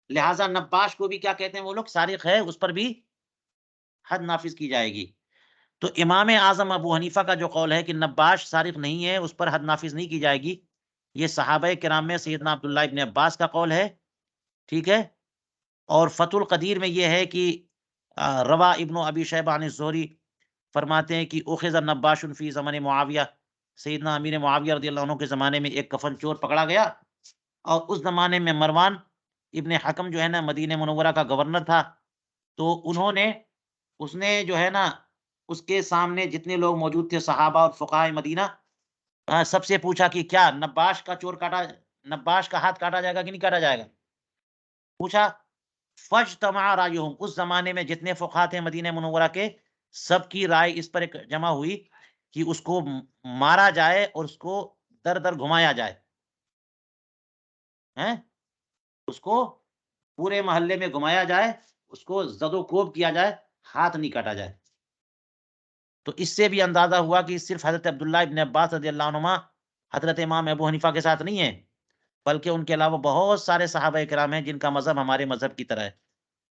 لہذا نباش کو بھی کیا کہتے ہیں وہ لوگ؟ سارق ہے، اس پر بھی حد نافذ کی جائے گی. تو امام اعظم ابو حنیفہ کا جو قول ہے کہ نباش سارق نہیں ہے، اس پر حد نافذ نہیں کی جائے گی، یہ صحابہ کرام میں سیدنا عبداللہ ابن عباس کا قول ہے. ٹھیک ہے. اور فتح القدیر میں یہ ہے کہ روا ابن ابی شیبہ عن الزہری فرماتے ہیں کہ اخذ نباش فی زمن معاویہ، سیدنا امیر معاویہ رضی اللہ عنہ کے زمانے میں ایک کفن چور پکڑا گیا، اور اس زمانے میں مروان ابن حکم جو ہے نا مدینہ منورہ کا گورنر تھا. تو اس نے جو ہے نا اس کے سامنے جتنے لوگ موجود تھے صحابہ اور فقہاء مدینہ، سب سے پوچھا کہ کیا نباش کا ہاتھ کاٹا جائے گا کہ نہیں کاٹا جائے گا؟ پوچھا. فاجتمع رایہم، اس زمانے میں جتنے فقہاء تھے مدینہ منورہ کے، سب کی رائے اس پر ایک جمع ہوئی کہ اس کو مارا جائے اور اس کو در در گھمایا جائے، ہیں اس کو پورے محلے میں گھمایا جائے، اس کو زد و کوب کیا جائے، ہاتھ نہیں کاٹا جائے۔ تو اس سے بھی اندازہ ہوا کہ صرف حضرت عبداللہ ابن عباس رضی اللہ عنہما حضرت امام ابو حنیفہ کے ساتھ نہیں ہے، بلکہ ان کے علاوہ بہت سارے صحابہ کرام ہیں جن کا مذہب ہمارے مذہب کی طرح ہے،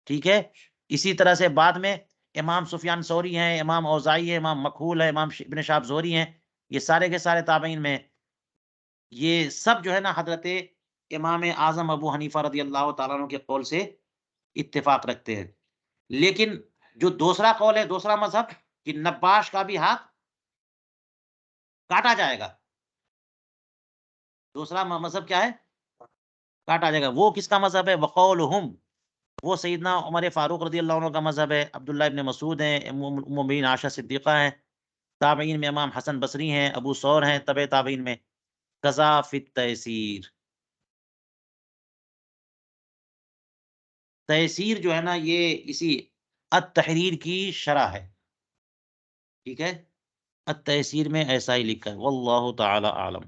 ٹھیک ہے۔ اسی طرح سے بعد میں امام سفیان ثوری ہیں، امام اوزاعی ہیں، امام مکحول ہے، امام ابن شہاب زہری ہیں، یہ سارے کے سارے تابعین میں، یہ سب جو ہے نا حضرت امام اعظم ابو حنیفہ رضی اللہ تعالیٰ عنہ کے قول سے اتفاق رکھتے ہیں۔ لیکن جو دوسرا قول ہے، دوسرا مذہب، کہ نباش کا بھی ہاتھ کاٹا جائے گا، دوسرا مذہب کیا ہے؟ کاٹا جائے گا۔ وہ کس کا مذہب ہے؟ وقولہم، وہ سیدنا عمر فاروق رضی اللہ عنہ کا مذہب ہے، عبداللہ ابن مسعود ہیں، ام المؤمنین عائشہ صدیقہ ہیں، تابعین میں امام حسن بصری ہیں، ابو ثور ہیں، تبع تابعین میں قضا فی التیسیر۔ تیسیر جو ہے نا یہ اسی التحریر کی شرح ہے، ٹھیک ہے۔ التیسیر میں ایسا ہی لکھا ہے، واللہ تعالی اعلم۔